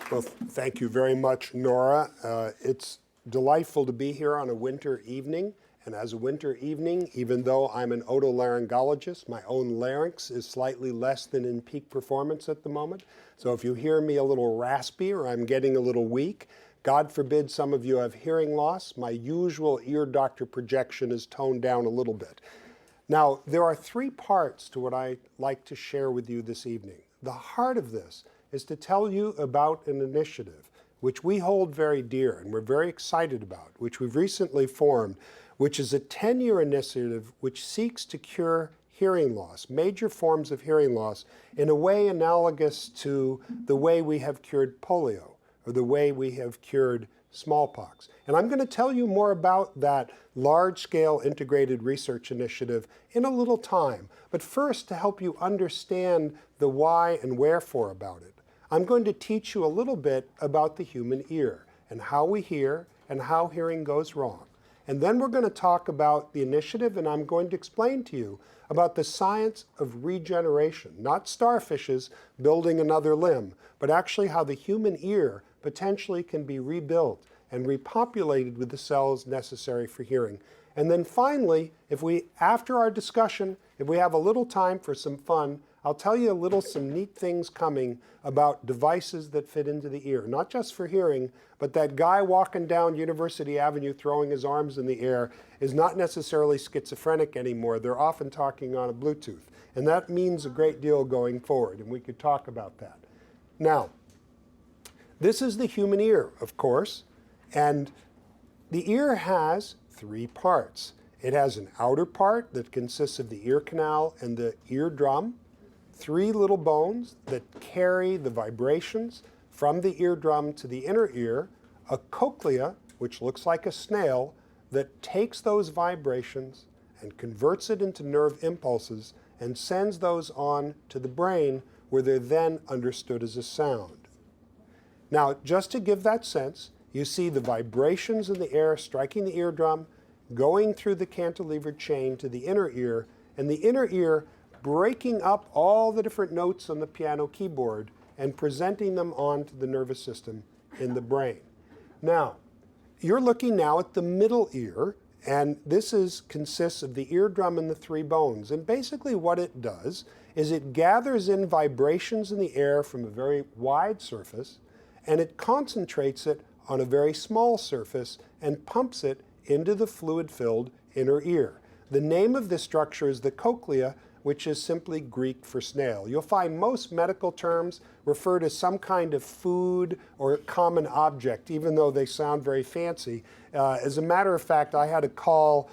Well, thank you very much, Nora. It's delightful to be here on a winter evening. And as a winter evening, even though I'm an otolaryngologist, my own larynx is slightly less than in peak performance at the moment. So if you hear me a little raspy or I'm getting a little weak, God forbid some of you have hearing loss, my usual ear doctor projection is toned down a little bit. Now, there are three parts to what I'd like to share with you this evening. The heart of this is to tell you about an initiative which we hold very dear and we're very excited about, which we've recently formed, which is a 10-year initiative which seeks to cure hearing loss, major forms of hearing loss, in a way analogous to the way we have cured polio or the way we have cured smallpox. And I'm going to tell you more about that large-scale integrated research initiative in a little time. But first, to help you understand the why and wherefore about it, I'm going to teach you a little bit about the human ear and how we hear and how hearing goes wrong. And then we're going to talk about the initiative, and I'm going to explain to you about the science of regeneration, not starfishes building another limb, but actually how the human ear potentially can be rebuilt and repopulated with the cells necessary for hearing. And then finally, after our discussion, if we have a little time for some fun, I'll tell you some neat things coming about devices that fit into the ear, not just for hearing, but that guy walking down University Avenue throwing his arms in the air is not necessarily schizophrenic anymore. They're often talking on a Bluetooth. And that means a great deal going forward, and we could talk about that. Now, this is the human ear, of course, and the ear has three parts. It has an outer part that consists of the ear canal and the eardrum, three little bones that carry the vibrations from the eardrum to the inner ear, a cochlea, which looks like a snail, that takes those vibrations and converts it into nerve impulses and sends those on to the brain, where they're then understood as a sound. Now, just to give that sense, you see the vibrations in the air striking the eardrum, going through the cantilevered chain to the inner ear, and the inner ear breaking up all the different notes on the piano keyboard and presenting them onto the nervous system in the brain. Now, you're looking now at the middle ear, and this consists of the eardrum and the three bones. And basically what it does is it gathers in vibrations in the air from a very wide surface, and it concentrates it on a very small surface and pumps it into the fluid-filled inner ear. The name of this structure is the cochlea, which is simply Greek for snail. You'll find most medical terms refer to some kind of food or common object, even though they sound very fancy. As a matter of fact, I had a call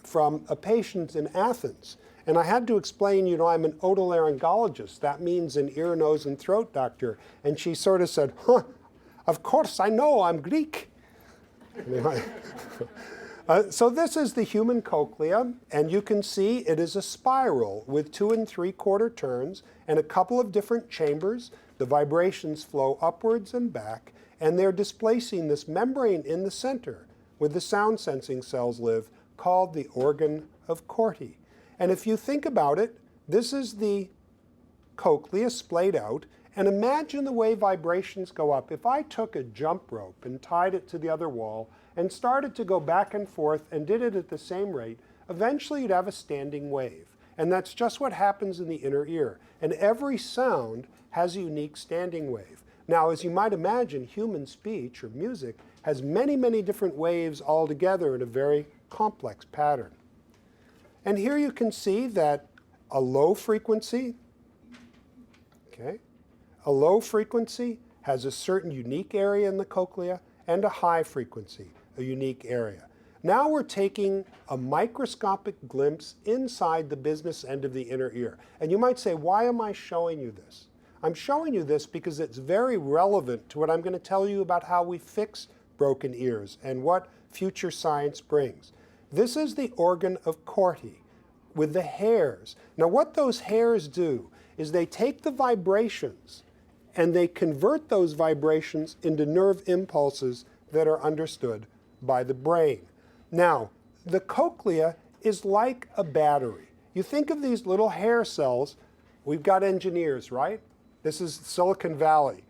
from a patient in Athens, and I had to explain, I'm an otolaryngologist. That means an ear, nose, and throat doctor. And she sort of said, of course, I know, I'm Greek. So this is the human cochlea, and you can see it is a spiral with 2 3/4 turns and a couple of different chambers. The vibrations flow upwards and back, and they're displacing this membrane in the center where the sound sensing cells live, called the organ of Corti. And if you think about it, this is the cochlea splayed out, and imagine the way vibrations go up. If I took a jump rope and tied it to the other wall and started to go back and forth and did it at the same rate, eventually you'd have a standing wave. And that's just what happens in the inner ear. And every sound has a unique standing wave. Now, as you might imagine, human speech or music has many, many different waves all together in a very complex pattern. And here you can see that a low frequency, a low frequency has a certain unique area in the cochlea, and a high frequency, a unique area. Now we're taking a microscopic glimpse inside the business end of the inner ear. And you might say, why am I showing you this? I'm showing you this because it's very relevant to what I'm going to tell you about how we fix broken ears and what future science brings. This is the organ of Corti with the hairs. Now what those hairs do is they take the vibrations and they convert those vibrations into nerve impulses that are understood by the brain. Now, the cochlea is like a battery. You think of these little hair cells. We've got engineers, right? This is Silicon Valley.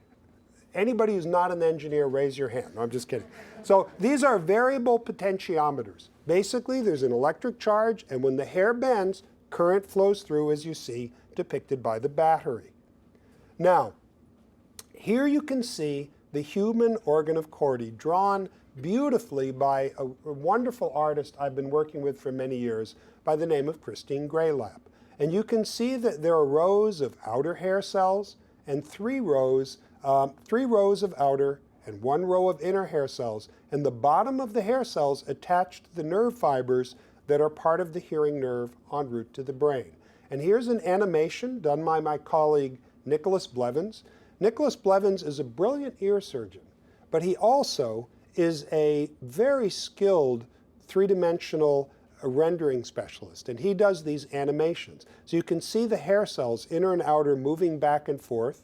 Anybody who's not an engineer, raise your hand. No, I'm just kidding. So these are variable potentiometers. Basically, there's an electric charge, and when the hair bends, current flows through, as you see, depicted by the battery. Now, here you can see the human organ of Corti drawn beautifully by a wonderful artist I've been working with for many years by the name of Christine Graylap. And you can see that there are rows of outer hair cells and three rows of outer and one row of inner hair cells, and the bottom of the hair cells attached to the nerve fibers that are part of the hearing nerve en route to the brain. And here's an animation done by my colleague Nicholas Blevins. Nicholas Blevins is a brilliant ear surgeon, but he also is a very skilled three-dimensional rendering specialist, and he does these animations. So you can see the hair cells, inner and outer, moving back and forth.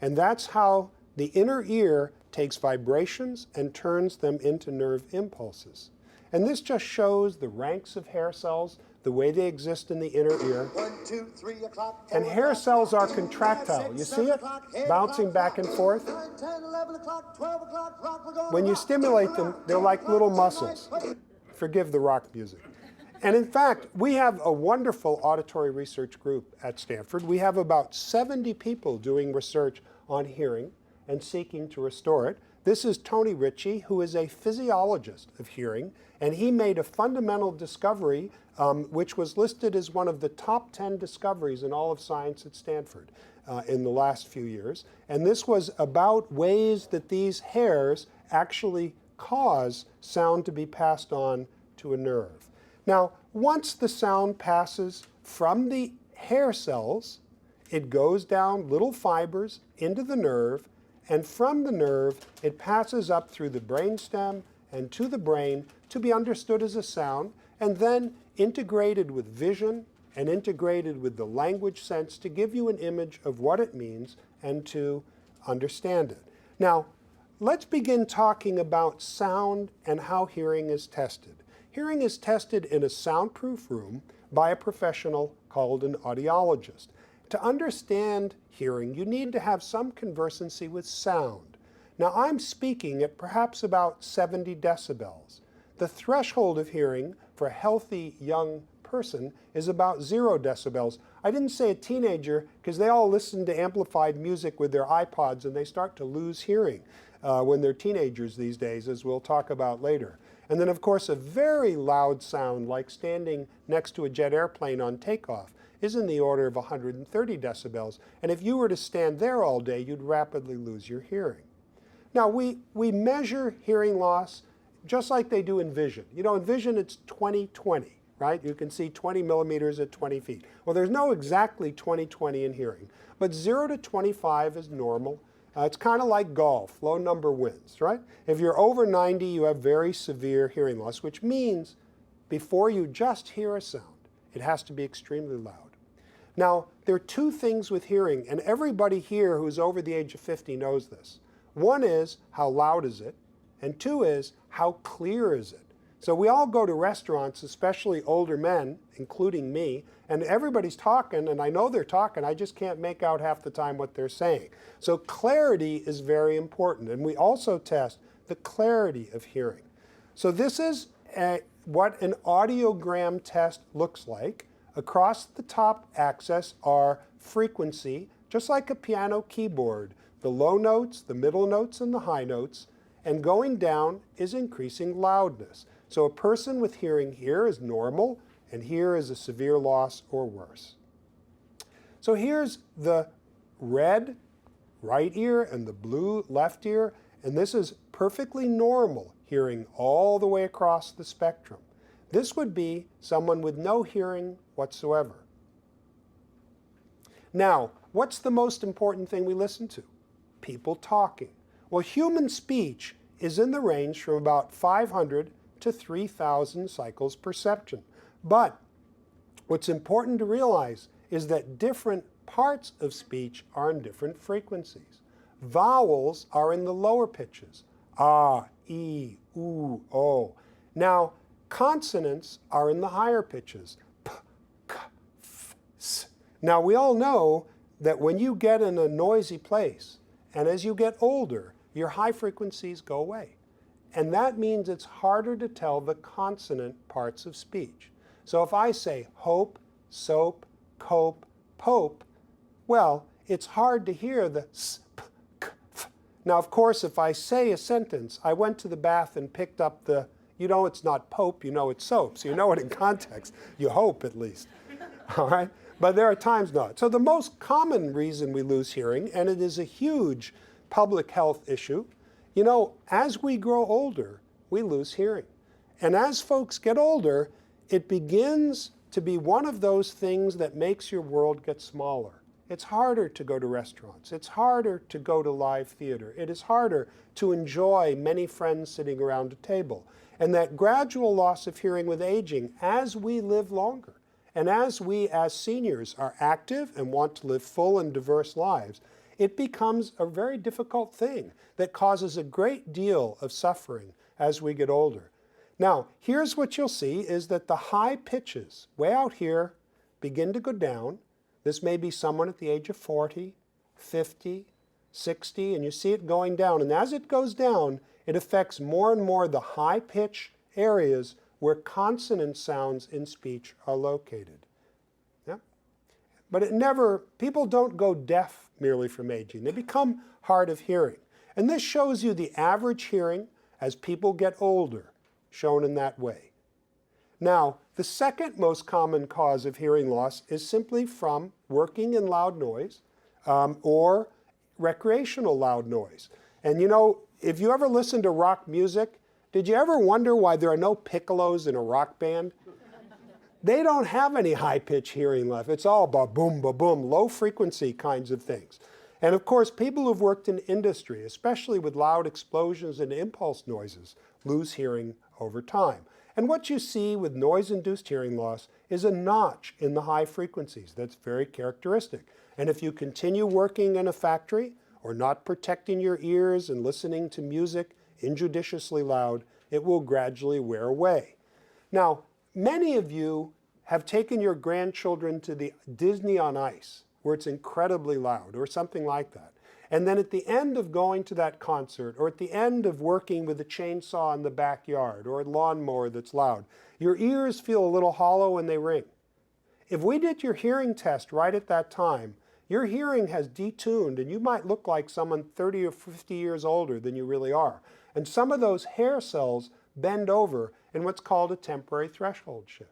And that's how the inner ear takes vibrations and turns them into nerve impulses. And this just shows the ranks of hair cells, the way they exist in the inner ear. 1, 2, 3 o'clock. And hair cells are contractile. You see it? Bouncing back and forth. 9, 10, 11 o'clock, 12 o'clock, rock, we're going When you rock. stimulate them, they're like little muscles. Forgive the rock music. And in fact, we have a wonderful auditory research group at Stanford. We have about 70 people doing research on hearing and seeking to restore it. This is Tony Ritchie, who is a physiologist of hearing, and he made a fundamental discovery which was listed as one of the top 10 discoveries in all of science at Stanford in the last few years. And this was about ways that these hairs actually cause sound to be passed on to a nerve. Now, once the sound passes from the hair cells, it goes down little fibers into the nerve, and from the nerve, it passes up through the brainstem and to the brain to be understood as a sound, and then integrated with vision and integrated with the language sense to give you an image of what it means and to understand it. Now, let's begin talking about sound and how hearing is tested. Hearing is tested in a soundproof room by a professional called an audiologist. To understand hearing, you need to have some conversancy with sound. Now, I'm speaking at perhaps about 70 decibels. The threshold of hearing for a healthy young person is about 0 decibels. I didn't say a teenager because they all listen to amplified music with their iPods and they start to lose hearing when they're teenagers these days, as we'll talk about later. And then, of course, a very loud sound like standing next to a jet airplane on takeoff is in the order of 130 decibels. And if you were to stand there all day, you'd rapidly lose your hearing. Now, we measure hearing loss just like they do in vision. You know, in vision, it's 20/20, right? You can see 20 millimeters at 20 feet. Well, there's no exactly 20/20 in hearing, but 0 to 25 is normal. It's kind of like golf, low number wins, right? If you're over 90, you have very severe hearing loss, which means before you just hear a sound, it has to be extremely loud. Now, there are two things with hearing, and everybody here who's over the age of 50 knows this. One is, how loud is it? And two is, how clear is it? So we all go to restaurants, especially older men, including me, and everybody's talking, and I know they're talking, I just can't make out half the time what they're saying. So clarity is very important, and we also test the clarity of hearing. So this is what an audiogram test looks like. Across the top axis are frequency, just like a piano keyboard, the low notes, the middle notes, and the high notes, and going down is increasing loudness. So a person with hearing here is normal, and here is a severe loss or worse. So here's the red right ear and the blue left ear, and this is perfectly normal hearing all the way across the spectrum. This would be someone with no hearing whatsoever. Now, what's the most important thing we listen to? People talking. Well, human speech is in the range from about 500 to 3,000 cycles per second. But what's important to realize is that different parts of speech are in different frequencies. Vowels are in the lower pitches, ah, e, oo, o. Now, consonants are in the higher pitches, p, k, f, s. Now, we all know that when you get in a noisy place, and as you get older, your high frequencies go away. And that means it's harder to tell the consonant parts of speech. So if I say hope, soap, cope, pope, well, it's hard to hear the s, p, k, f. Now, of course, if I say a sentence, I went to the bath and picked up the, you know it's not pope, you know it's soap. So you know it in context. You hope, at least. All right? But there are times not. So the most common reason we lose hearing, and it is a huge public health issue, you know, as we grow older, we lose hearing. And as folks get older, it begins to be one of those things that makes your world get smaller. It's harder to go to restaurants. It's harder to go to live theater. It is harder to enjoy many friends sitting around a table. And that gradual loss of hearing with aging, as we live longer, and as we as seniors are active and want to live full and diverse lives, it becomes a very difficult thing that causes a great deal of suffering as we get older. Now, here's what you'll see is that the high pitches, way out here, begin to go down. This may be someone at the age of 40, 50, 60, and you see it going down. And as it goes down, it affects more and more the high pitch areas where consonant sounds in speech are located. Yeah? But it never, people don't go deaf merely from aging. They become hard of hearing. And this shows you the average hearing as people get older, shown in that way. Now, the second most common cause of hearing loss is simply from working in loud noise or recreational loud noise. And you know, if you ever listen to rock music, did you ever wonder why there are no piccolos in a rock band? They don't have any high-pitch hearing left. It's all ba-boom, ba-boom, low-frequency kinds of things. And of course, people who've worked in industry, especially with loud explosions and impulse noises, lose hearing over time. And what you see with noise-induced hearing loss is a notch in the high frequencies. That's very characteristic. And if you continue working in a factory or not protecting your ears and listening to music injudiciously loud, it will gradually wear away. Now, many of you have taken your grandchildren to the Disney on Ice, where it's incredibly loud, or something like that. And then at the end of going to that concert, or at the end of working with a chainsaw in the backyard, or a lawnmower that's loud, your ears feel a little hollow and they ring. If we did your hearing test right at that time, your hearing has detuned and you might look like someone 30 or 50 years older than you really are. And some of those hair cells bend over in what's called a temporary threshold shift.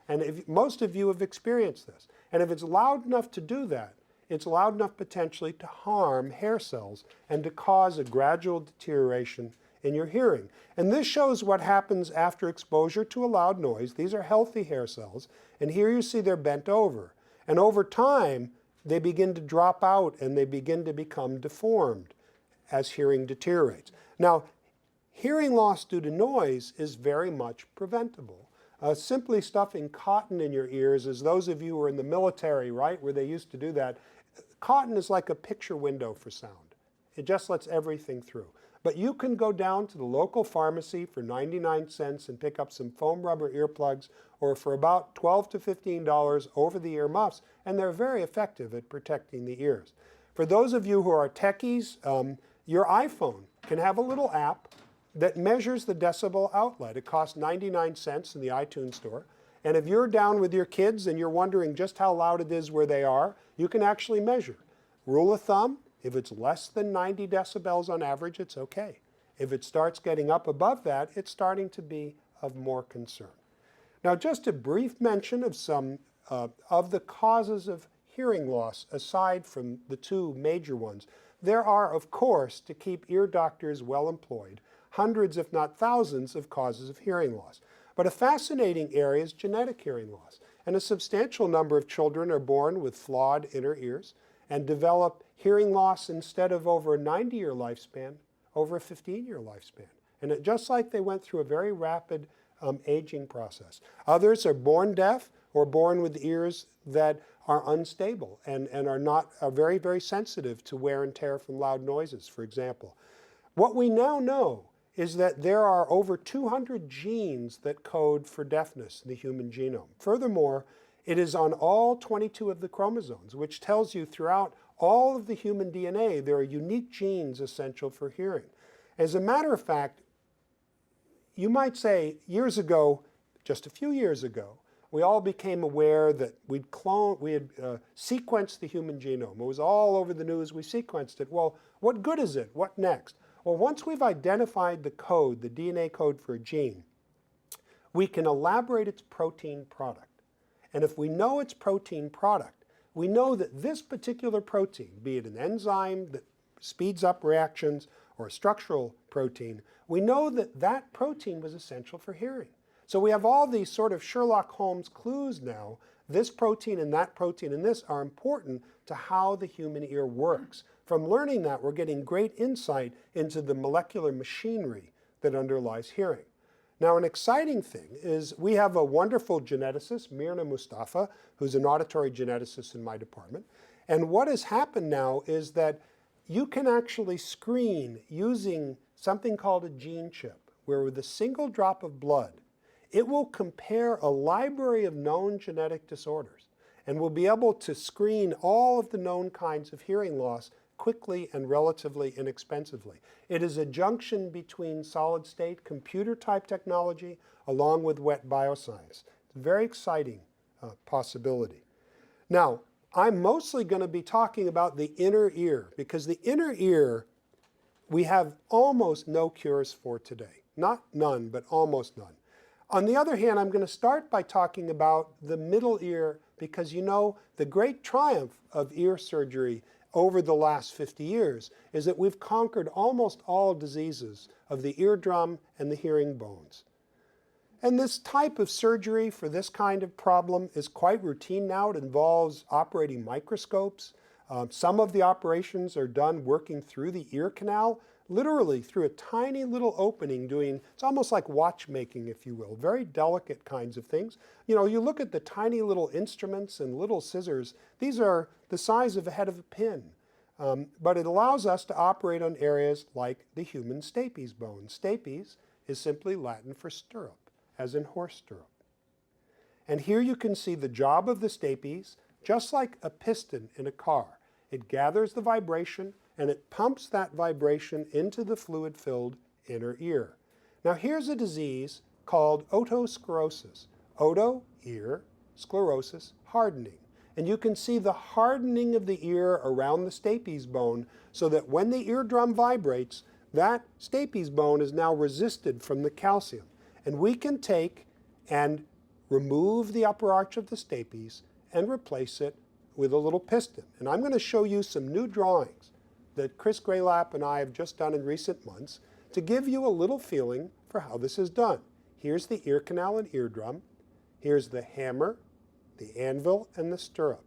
And most of you have experienced this. And if it's loud enough to do that, it's loud enough potentially to harm hair cells and to cause a gradual deterioration in your hearing. And this shows what happens after exposure to a loud noise. These are healthy hair cells. And here you see they're bent over. And over time, they begin to drop out and they begin to become deformed as hearing deteriorates. Now, hearing loss due to noise is very much preventable. Simply stuffing cotton in your ears, as those of you who are in the military, right, where they used to do that, cotton is like a picture window for sound. It just lets everything through. But you can go down to the local pharmacy for 99 cents and pick up some foam rubber earplugs, or for about $12 to $15 over-the-ear muffs, and they're very effective at protecting the ears. For those of you who are techies, your iPhone can have a little app that measures the decibel outlet. It costs 99 cents in the iTunes store. And if you're down with your kids and you're wondering just how loud it is where they are, you can actually measure. Rule of thumb, if it's less than 90 decibels on average, it's okay. If it starts getting up above that, it's starting to be of more concern. Now, just a brief mention of some of the causes of hearing loss, aside from the two major ones. There are, of course, to keep ear doctors well employed, hundreds, if not thousands, of causes of hearing loss. But a fascinating area is genetic hearing loss. And a substantial number of children are born with flawed inner ears and develop hearing loss instead of over a 90-year lifespan, over a 15-year lifespan. And just like they went through a very rapid aging process. Others are born deaf or born with ears that are unstable and are very, very sensitive to wear and tear from loud noises, for example. What we now know is that there are over 200 genes that code for deafness in the human genome. Furthermore, It is on all 22 of the chromosomes, which tells you throughout all of the human DNA there are unique genes essential for hearing. As a matter of fact, you might say years ago, just a few years ago, we all became aware that we had sequenced the human genome. It was all over the news, we sequenced it. Well, what good is it? What next? Well, once we've identified the code, the DNA code for a gene, we can elaborate its protein product. And if we know its protein product, we know that this particular protein, be it an enzyme that speeds up reactions or a structural protein, we know that that protein was essential for hearing. So we have all these sort of Sherlock Holmes clues now. This protein and that protein and this are important to how the human ear works. From learning that, we're getting great insight into the molecular machinery that underlies hearing. Now, an exciting thing is we have a wonderful geneticist, Mirna Mustafa, who's an auditory geneticist in my department. And what has happened now is that you can actually screen using something called a gene chip, where with a single drop of blood, it will compare a library of known genetic disorders and will be able to screen all of the known kinds of hearing loss quickly and relatively inexpensively. It is a junction between solid-state computer-type technology along with wet bioscience. It's a very exciting possibility. Now, I'm mostly going to be talking about the inner ear, because the inner ear we have almost no cures for today. Not none, but almost none. On the other hand, I'm going to start by talking about the middle ear, because you know the great triumph of ear surgery over the last 50 years is that we've conquered almost all diseases of the eardrum and the hearing bones. And this type of surgery for this kind of problem is quite routine now. It involves operating microscopes. Some of the operations are done working through the ear canal, literally through a tiny little opening it's almost like watchmaking, if you will, very delicate kinds of things. You know, you look at the tiny little instruments and little scissors, these are the size of the head of a pin. But it allows us to operate on areas like the human stapes bone. Stapes is simply Latin for stirrup, as in horse stirrup. And here you can see the job of the stapes, just like a piston in a car. It gathers the vibration and it pumps that vibration into the fluid-filled inner ear. Now here's a disease called otosclerosis. Oto, ear, sclerosis, hardening. And you can see the hardening of the ear around the stapes bone so that when the eardrum vibrates, that stapes bone is now resisted from the calcium. And we can take and remove the upper arch of the stapes and replace it with a little piston. And I'm going to show you some new drawings that Chris Graylap and I have just done in recent months to give you a little feeling for how this is done. Here's the ear canal and eardrum. Here's the hammer, the anvil, and the stirrup.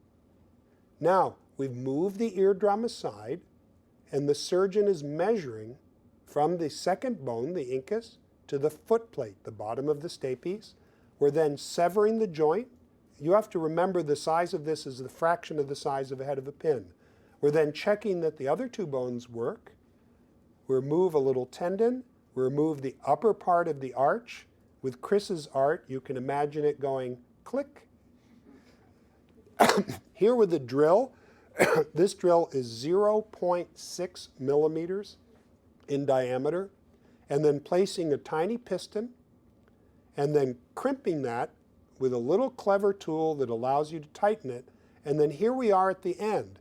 Now, we've moved the eardrum aside, and the surgeon is measuring from the second bone, the incus, to the foot plate, the bottom of the stapes. We're then severing the joint. You have to remember the size of this is the fraction of the size of a head of a pin. We're then checking that the other two bones work. We remove a little tendon. We remove the upper part of the arch. With Chris's art, you can imagine it going click. Here with the drill, this drill is 0.6 millimeters in diameter, and then placing a tiny piston, and then crimping that with a little clever tool that allows you to tighten it. And then here we are at the end.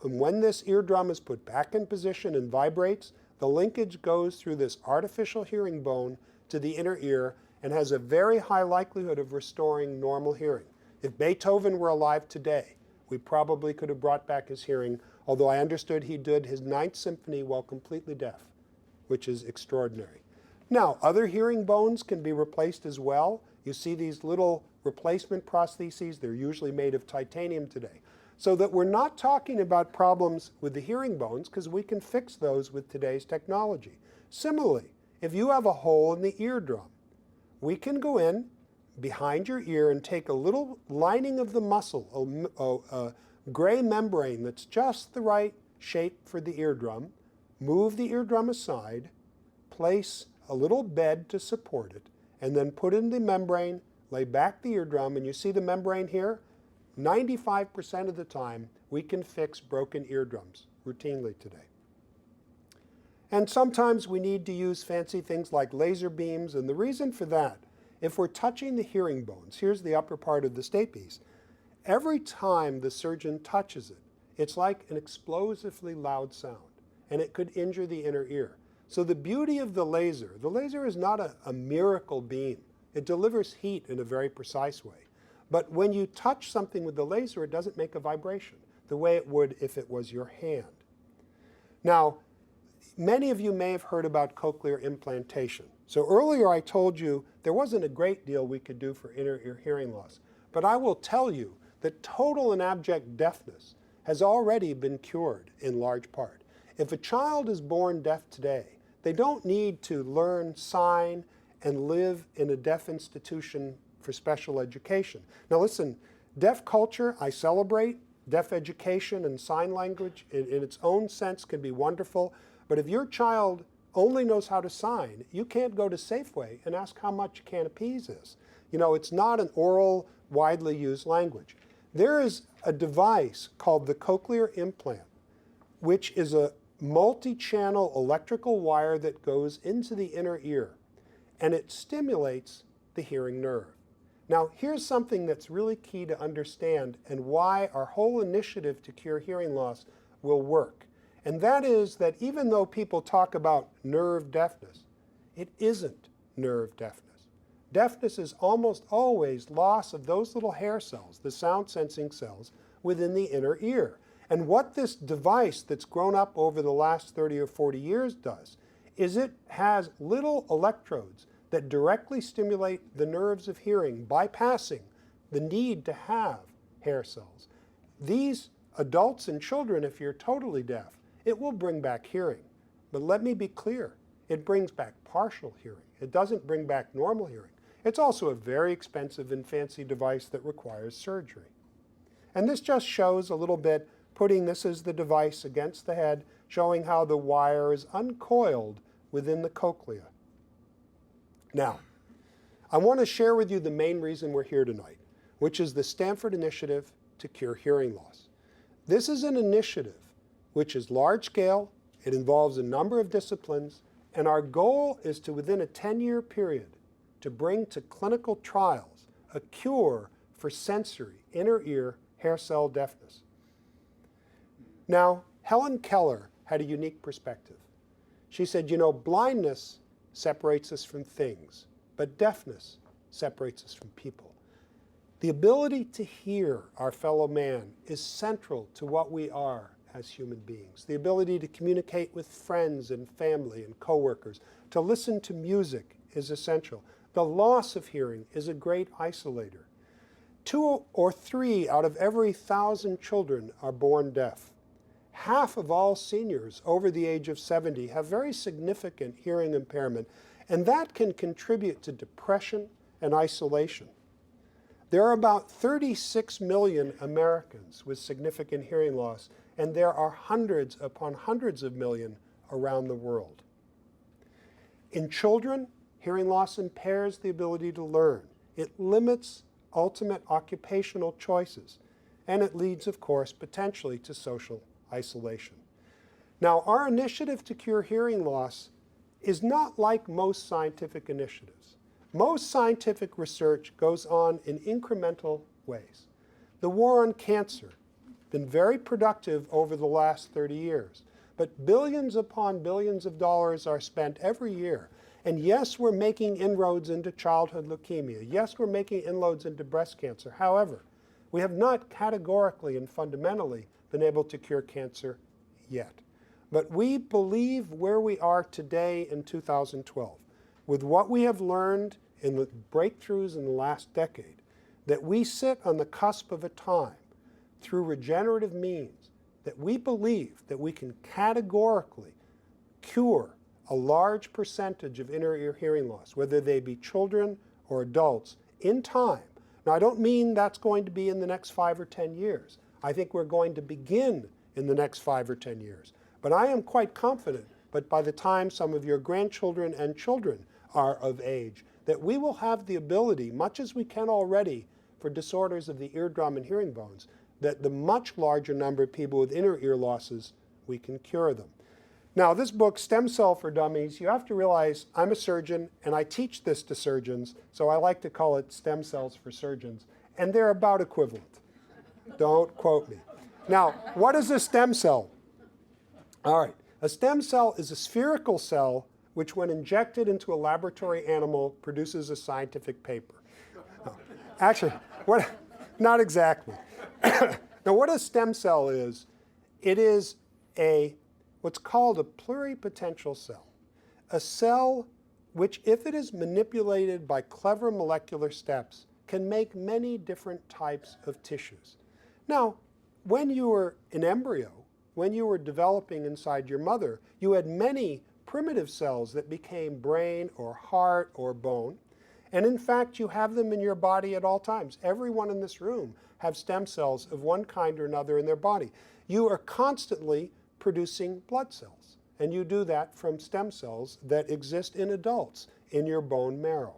And when this eardrum is put back in position and vibrates, the linkage goes through this artificial hearing bone to the inner ear and has a very high likelihood of restoring normal hearing. If Beethoven were alive today, we probably could have brought back his hearing, although I understood he did his Ninth Symphony while completely deaf, which is extraordinary. Now, other hearing bones can be replaced as well. You see these little replacement prostheses. They're usually made of titanium today. So that we're not talking about problems with the hearing bones, because we can fix those with today's technology. Similarly, if you have a hole in the eardrum, we can go in behind your ear and take a little lining of the muscle, a gray membrane that's just the right shape for the eardrum, move the eardrum aside, place a little bed to support it, and then put in the membrane, lay back the eardrum, and you see the membrane here? 95% of the time, we can fix broken eardrums routinely today. And sometimes we need to use fancy things like laser beams, and the reason for that, if we're touching the hearing bones, here's the upper part of the stapes, every time the surgeon touches it, it's like an explosively loud sound, and it could injure the inner ear. So the beauty of the laser is not a miracle beam. It delivers heat in a very precise way. But when you touch something with the laser, it doesn't make a vibration the way it would if it was your hand. Now, many of you may have heard about cochlear implantation. So earlier I told you there wasn't a great deal we could do for inner ear hearing loss. But I will tell you that total and abject deafness has already been cured in large part. If a child is born deaf today, they don't need to learn sign and live in a deaf institution for special education. Now listen, deaf culture I celebrate. Deaf education and sign language in its own sense can be wonderful. But if your child only knows how to sign, you can't go to Safeway and ask how much a can of peas is. You know, it's not an oral, widely used language. There is a device called the cochlear implant, which is a multi-channel electrical wire that goes into the inner ear, and it stimulates the hearing nerve. Now, here's something that's really key to understand and why our whole initiative to cure hearing loss will work. And that is that even though people talk about nerve deafness, it isn't nerve deafness. Deafness is almost always loss of those little hair cells, the sound sensing cells, within the inner ear. And what this device that's grown up over the last 30 or 40 years does is it has little electrodes that directly stimulate the nerves of hearing, bypassing the need to have hair cells. These adults and children, if you're totally deaf, it will bring back hearing. But let me be clear, it brings back partial hearing. It doesn't bring back normal hearing. It's also a very expensive and fancy device that requires surgery. And this just shows a little bit, putting this as the device against the head, showing how the wire is uncoiled within the cochlea. Now, I want to share with you the main reason we're here tonight, which is the Stanford Initiative to Cure Hearing Loss. This is an initiative which is large scale, it involves a number of disciplines, and our goal is to, within a 10-year period, to bring to clinical trials a cure for sensory, inner ear, hair cell deafness. Now, Helen Keller had a unique perspective. She said, you know, blindness separates us from things, but deafness separates us from people. The ability to hear our fellow man is central to what we are as human beings. The ability to communicate with friends and family and coworkers, to listen to music is essential. The loss of hearing is a great isolator. 2 or 3 out of every 1,000 children are born deaf. Half of all seniors over the age of 70 have very significant hearing impairment, and that can contribute to depression and isolation. There are about 36 million Americans with significant hearing loss, and there are hundreds upon hundreds of million around the world. In children, hearing loss impairs the ability to learn. It limits ultimate occupational choices, and it leads, of course, potentially to social isolation. Now, our initiative to cure hearing loss is not like most scientific initiatives. Most scientific research goes on in incremental ways. The war on cancer has been very productive over the last 30 years, but billions upon billions of dollars are spent every year. And yes, we're making inroads into childhood leukemia. Yes, we're making inroads into breast cancer. However, we have not categorically and fundamentally been able to cure cancer yet. But we believe where we are today in 2012, with what we have learned in the breakthroughs in the last decade, that we sit on the cusp of a time through regenerative means that we believe that we can categorically cure a large percentage of inner ear hearing loss, whether they be children or adults, in time. Now, I don't mean that's going to be in the next 5 or 10 years. I think we're going to begin in the next 5 or 10 years. But I am quite confident, but by the time some of your grandchildren and children are of age, that we will have the ability, much as we can already, for disorders of the eardrum and hearing bones, that the much larger number of people with inner ear losses, we can cure them. Now, this book, Stem Cell for Dummies, you have to realize I'm a surgeon and I teach this to surgeons, so I like to call it Stem Cells for Surgeons, and they're about equivalent. Don't quote me. Now, what is a stem cell? All right, a stem cell is a spherical cell which, when injected into a laboratory animal, produces a scientific paper. Actually, not exactly. Now, what a stem cell is, it is what's called a pluripotential cell. A cell which, if it is manipulated by clever molecular steps, can make many different types of tissues. Now, when you were an embryo, when you were developing inside your mother, you had many primitive cells that became brain or heart or bone. And in fact, you have them in your body at all times. Everyone in this room have stem cells of one kind or another in their body. You are constantly producing blood cells. And you do that from stem cells that exist in adults in your bone marrow.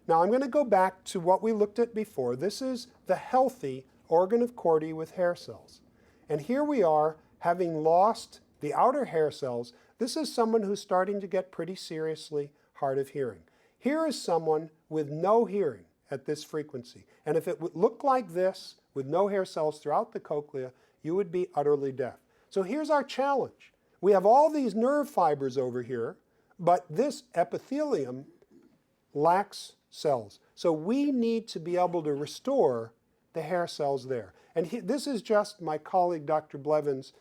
Now, I'm going to go back to what we looked at before. This is the healthy organ of Corti with hair cells. And here we are, having lost the outer hair cells. This is someone who's starting to get pretty seriously hard of hearing. Here is someone with no hearing at this frequency. And if it would look like this, with no hair cells throughout the cochlea, you would be utterly deaf. So here's our challenge. We have all these nerve fibers over here, but this epithelium lacks cells. So we need to be able to restore the hair cells there. And this is just my colleague Dr. Blevins'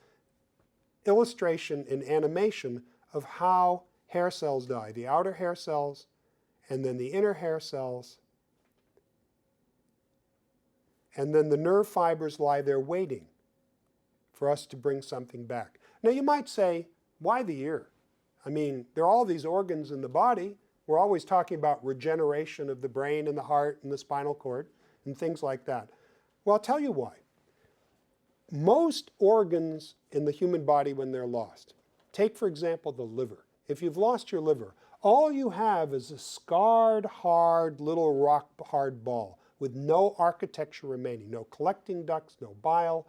illustration in animation of how hair cells die. The outer hair cells, and then the inner hair cells, and then the nerve fibers lie there waiting for us to bring something back. Now you might say, why the ear? I mean, there are all these organs in the body. We're always talking about regeneration of the brain and the heart and the spinal cord and things like that. Well, I'll tell you why. Most organs in the human body, when they're lost, take for example the liver. If you've lost your liver, all you have is a scarred, hard, little rock-hard ball with no architecture remaining, no collecting ducts, no bile,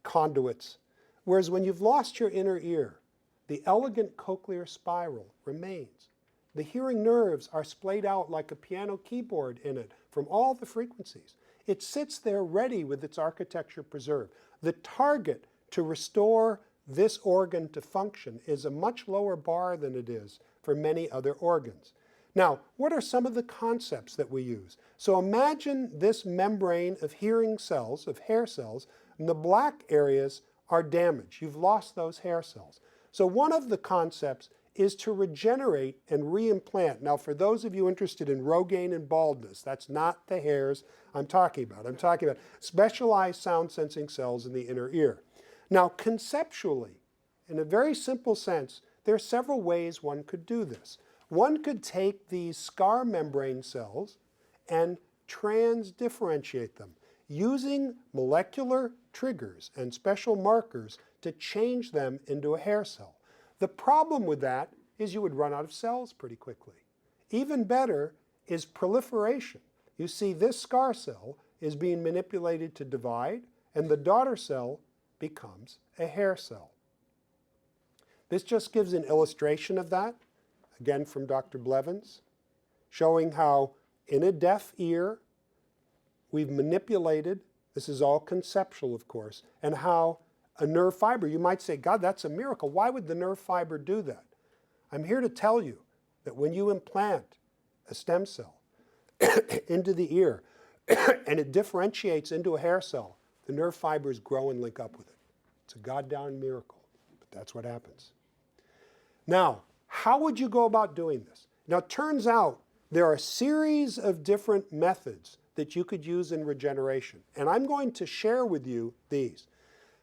conduits. Whereas when you've lost your inner ear, the elegant cochlear spiral remains. The hearing nerves are splayed out like a piano keyboard in it from all the frequencies. It sits there ready with its architecture preserved. The target to restore this organ to function is a much lower bar than it is for many other organs. Now, what are some of the concepts that we use? So imagine this membrane of hearing cells, of hair cells, and the black areas are damaged. You've lost those hair cells. So one of the concepts is to regenerate and reimplant. Now, for those of you interested in Rogaine and baldness, that's not the hairs I'm talking about. I'm talking about specialized sound sensing cells in the inner ear. Now, conceptually, in a very simple sense, there are several ways one could do this. One could take these scar membrane cells and transdifferentiate them using molecular triggers and special markers to change them into a hair cell. The problem with that is you would run out of cells pretty quickly. Even better is proliferation. You see, this scar cell is being manipulated to divide, and the daughter cell becomes a hair cell. This just gives an illustration of that, again from Dr. Blevins, showing how in a deaf ear we've manipulated, this is all conceptual of course, and how a nerve fiber, you might say, God, that's a miracle. Why would the nerve fiber do that? I'm here to tell you that when you implant a stem cell into the ear and it differentiates into a hair cell, the nerve fibers grow and link up with it. It's a goddamn miracle, but that's what happens. Now, how would you go about doing this? Now, it turns out there are a series of different methods that you could use in regeneration, and I'm going to share with you these.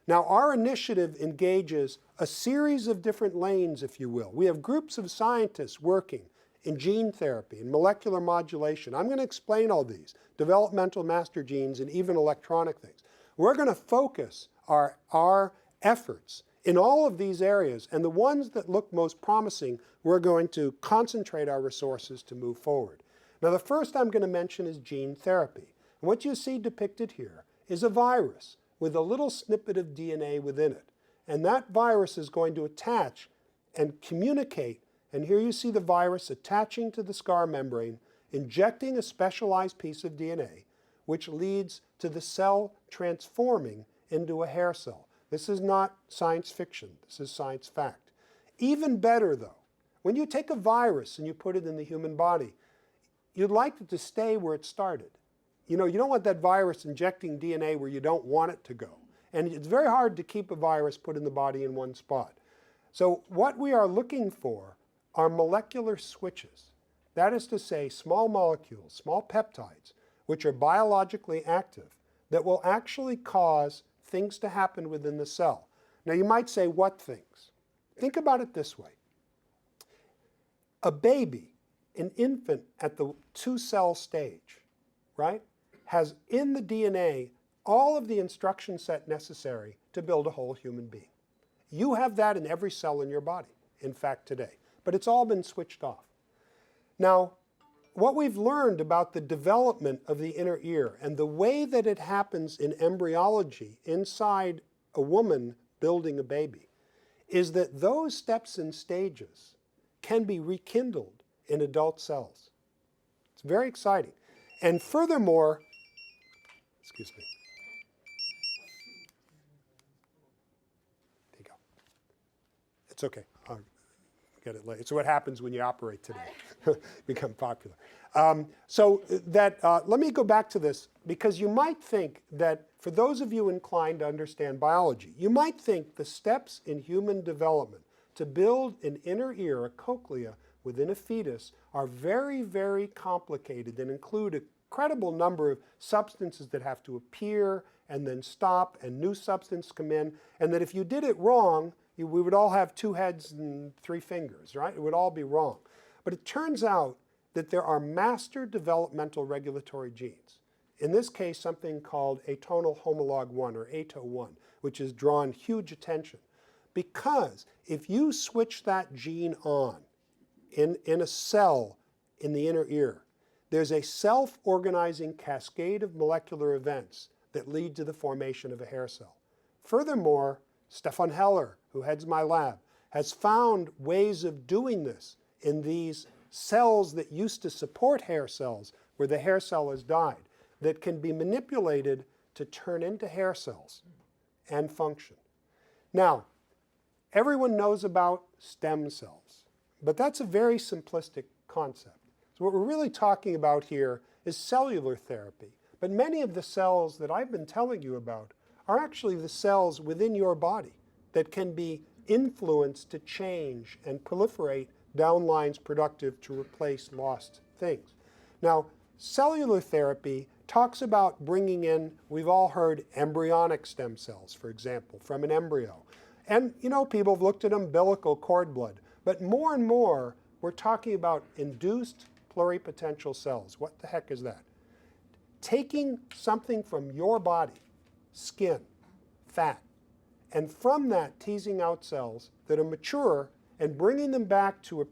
Now, our initiative engages a series of different lanes, if you will. We have groups of scientists working in gene therapy and molecular modulation. I'm going to explain all these, developmental master genes and even electronic things. We're going to focus our efforts in all of these areas, and the ones that look most promising, we're going to concentrate our resources to move forward. Now, the first I'm going to mention is gene therapy. And what you see depicted here is a virus with a little snippet of DNA within it. And that virus is going to attach and communicate. And here you see the virus attaching to the scar membrane, injecting a specialized piece of DNA, which leads to the cell transforming into a hair cell. This is not science fiction. This is science fact. Even better, though, when you take a virus and you put it in the human body, you'd like it to stay where it started. You know, you don't want that virus injecting DNA where you don't want it to go. And it's very hard to keep a virus put in the body in one spot. So what we are looking for are molecular switches. That is to say, small molecules, small peptides, which are biologically active, that will actually cause things to happen within the cell. Now you might say, what things? Think about it this way. A baby, an infant at the 2-cell stage, right, has in the DNA all of the instruction set necessary to build a whole human being. You have that in every cell in your body, in fact, today. But it's all been switched off. Now, what we've learned about the development of the inner ear and the way that it happens in embryology inside a woman building a baby is that those steps and stages can be rekindled in adult cells. It's very exciting. And furthermore, excuse me. There you go. It's okay. I'll get it later. It's what happens when you operate today. Become popular. Let me go back to this, because you might think that for those of you inclined to understand biology, you might think the steps in human development to build an inner ear, a cochlea, within a fetus are very, very complicated and include a incredible number of substances that have to appear and then stop and new substances come in, and that if you did it wrong, we would all have 2 heads and 3 fingers, right? It would all be wrong. But it turns out that there are master developmental regulatory genes. In this case, something called atonal homolog 1, or ATO1, which has drawn huge attention. Because if you switch that gene on in a cell in the inner ear, there's a self-organizing cascade of molecular events that lead to the formation of a hair cell. Furthermore, Stefan Heller, who heads my lab, has found ways of doing this in these cells that used to support hair cells, where the hair cell has died, that can be manipulated to turn into hair cells and function. Now, everyone knows about stem cells, but that's a very simplistic concept. So what we're really talking about here is cellular therapy. But many of the cells that I've been telling you about are actually the cells within your body that can be influenced to change and proliferate down lines productive to replace lost things. Now, cellular therapy talks about bringing in, we've all heard embryonic stem cells, for example, from an embryo. And, you know, people have looked at umbilical cord blood. But more and more, we're talking about induced pluripotential cells. What the heck is that? Taking something from your body, skin, fat, and from that teasing out cells that are mature and bringing them back to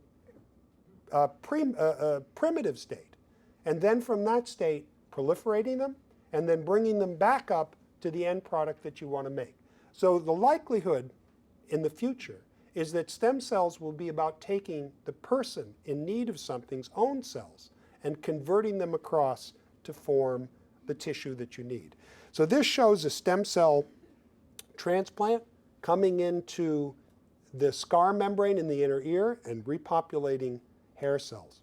a primitive state. And then from that state, proliferating them, and then bringing them back up to the end product that you want to make. So the likelihood in the future is that stem cells will be about taking the person in need of something's own cells and converting them across to form the tissue that you need. So this shows a stem cell transplant coming into the scar membrane in the inner ear and repopulating hair cells.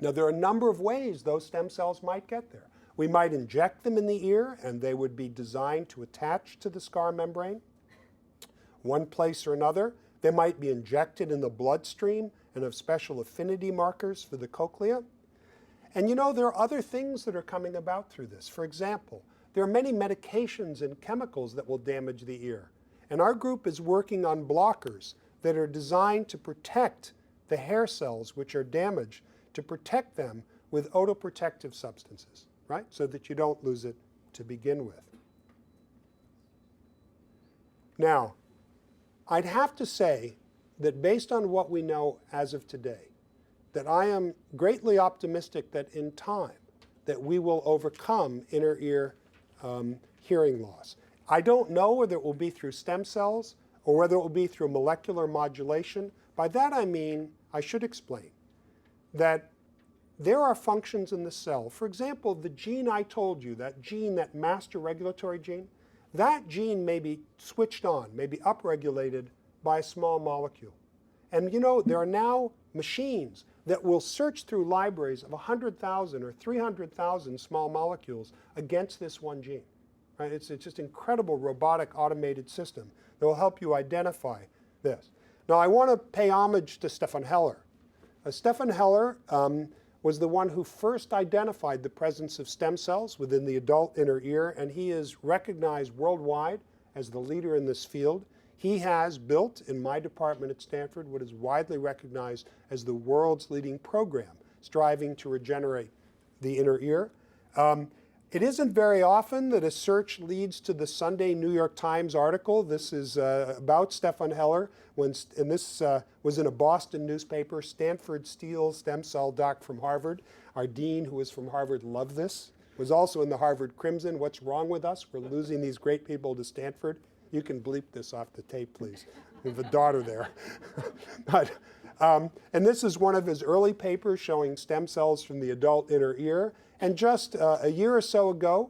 Now, there are a number of ways those stem cells might get there. We might inject them in the ear, and they would be designed to attach to the scar membrane, one place or another. They might be injected in the bloodstream and have special affinity markers for the cochlea. And you know, there are other things that are coming about through this. For example, there are many medications and chemicals that will damage the ear. And our group is working on blockers that are designed to protect the hair cells which are damaged, to protect them with otoprotective substances, right? So that you don't lose it to begin with. Now, I'd have to say that based on what we know as of today, that I am greatly optimistic that in time, that we will overcome inner ear hearing loss. I don't know whether it will be through stem cells or whether it will be through molecular modulation. By that I mean, I should explain that there are functions in the cell. For example, the gene I told you, that gene, that master regulatory gene, that gene may be switched on, may be upregulated by a small molecule. And you know, there are now machines that will search through libraries of 100,000 or 300,000 small molecules against this one gene. Right? It's just incredible robotic automated system that will help you identify this. Now, I want to pay homage to Stefan Heller. Stefan Heller was the one who first identified the presence of stem cells within the adult inner ear, and he is recognized worldwide as the leader in this field. He has built, in my department at Stanford, what is widely recognized as the world's leading program, striving to regenerate the inner ear. It isn't very often that a search leads to the Sunday New York Times article. This is about Stefan Heller, and this was in a Boston newspaper. Stanford steals stem cell doc from Harvard. Our dean, who was from Harvard, loved this. Was also in the Harvard Crimson. What's wrong with us? We're losing these great people to Stanford. You can bleep this off the tape, please. We have a daughter there. And this is one of his early papers showing stem cells from the adult inner ear. And just a year or so ago,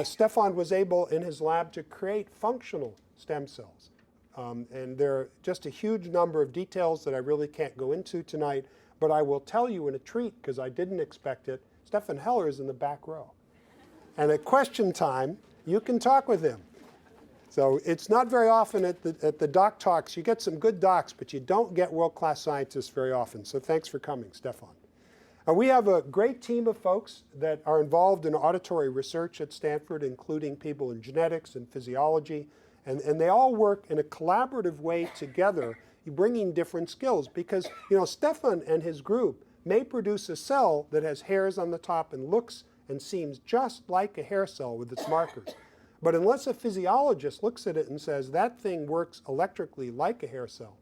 Stefan was able in his lab to create functional stem cells. And there are just a huge number of details that I really can't go into tonight, but I will tell you in a treat, because I didn't expect it, Stefan Heller is in the back row. And at question time, you can talk with him. So it's not very often at the doc talks. You get some good docs, but you don't get world-class scientists very often. So thanks for coming, Stefan. We have a great team of folks that are involved in auditory research at Stanford, including people in genetics and physiology. And they all work in a collaborative way together, bringing different skills. Because, you know, Stefan and his group may produce a cell that has hairs on the top and looks and seems just like a hair cell with its markers. But unless a physiologist looks at it and says that thing works electrically like a hair cell,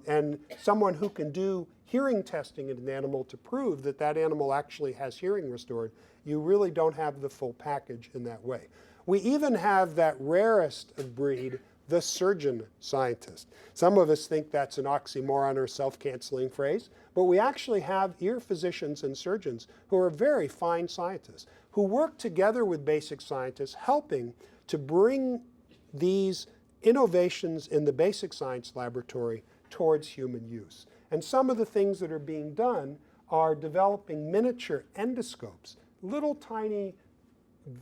and someone who can do hearing testing in an animal to prove that that animal actually has hearing restored, you really don't have the full package in that way. We even have that rarest of breed, the surgeon scientist. Some of us think that's an oxymoron or self-canceling phrase, but we actually have ear physicians and surgeons who are very fine scientists, who work together with basic scientists, helping to bring these innovations in the basic science laboratory towards human use. And some of the things that are being done are developing miniature endoscopes, little tiny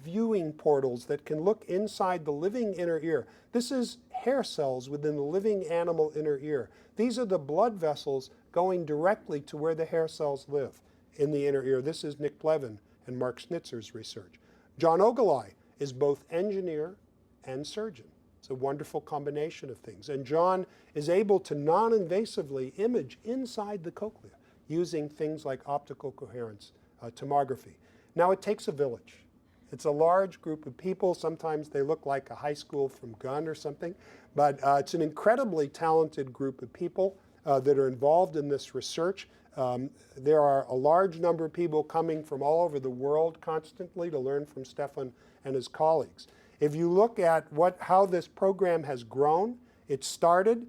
viewing portals that can look inside the living inner ear. This is hair cells within the living animal inner ear. These are the blood vessels going directly to where the hair cells live in the inner ear. This is Nick Blevin and Mark Schnitzer's research. John Ogilvie is both engineer and surgeon. It's a wonderful combination of things. And John is able to non-invasively image inside the cochlea using things like optical coherence tomography. Now, it takes a village. It's a large group of people. Sometimes they look like a high school from Gunn or something. But it's an incredibly talented group of people that are involved in this research. There are a large number of people coming from all over the world constantly to learn from Stefan and his colleagues. If you look at how this program has grown, it started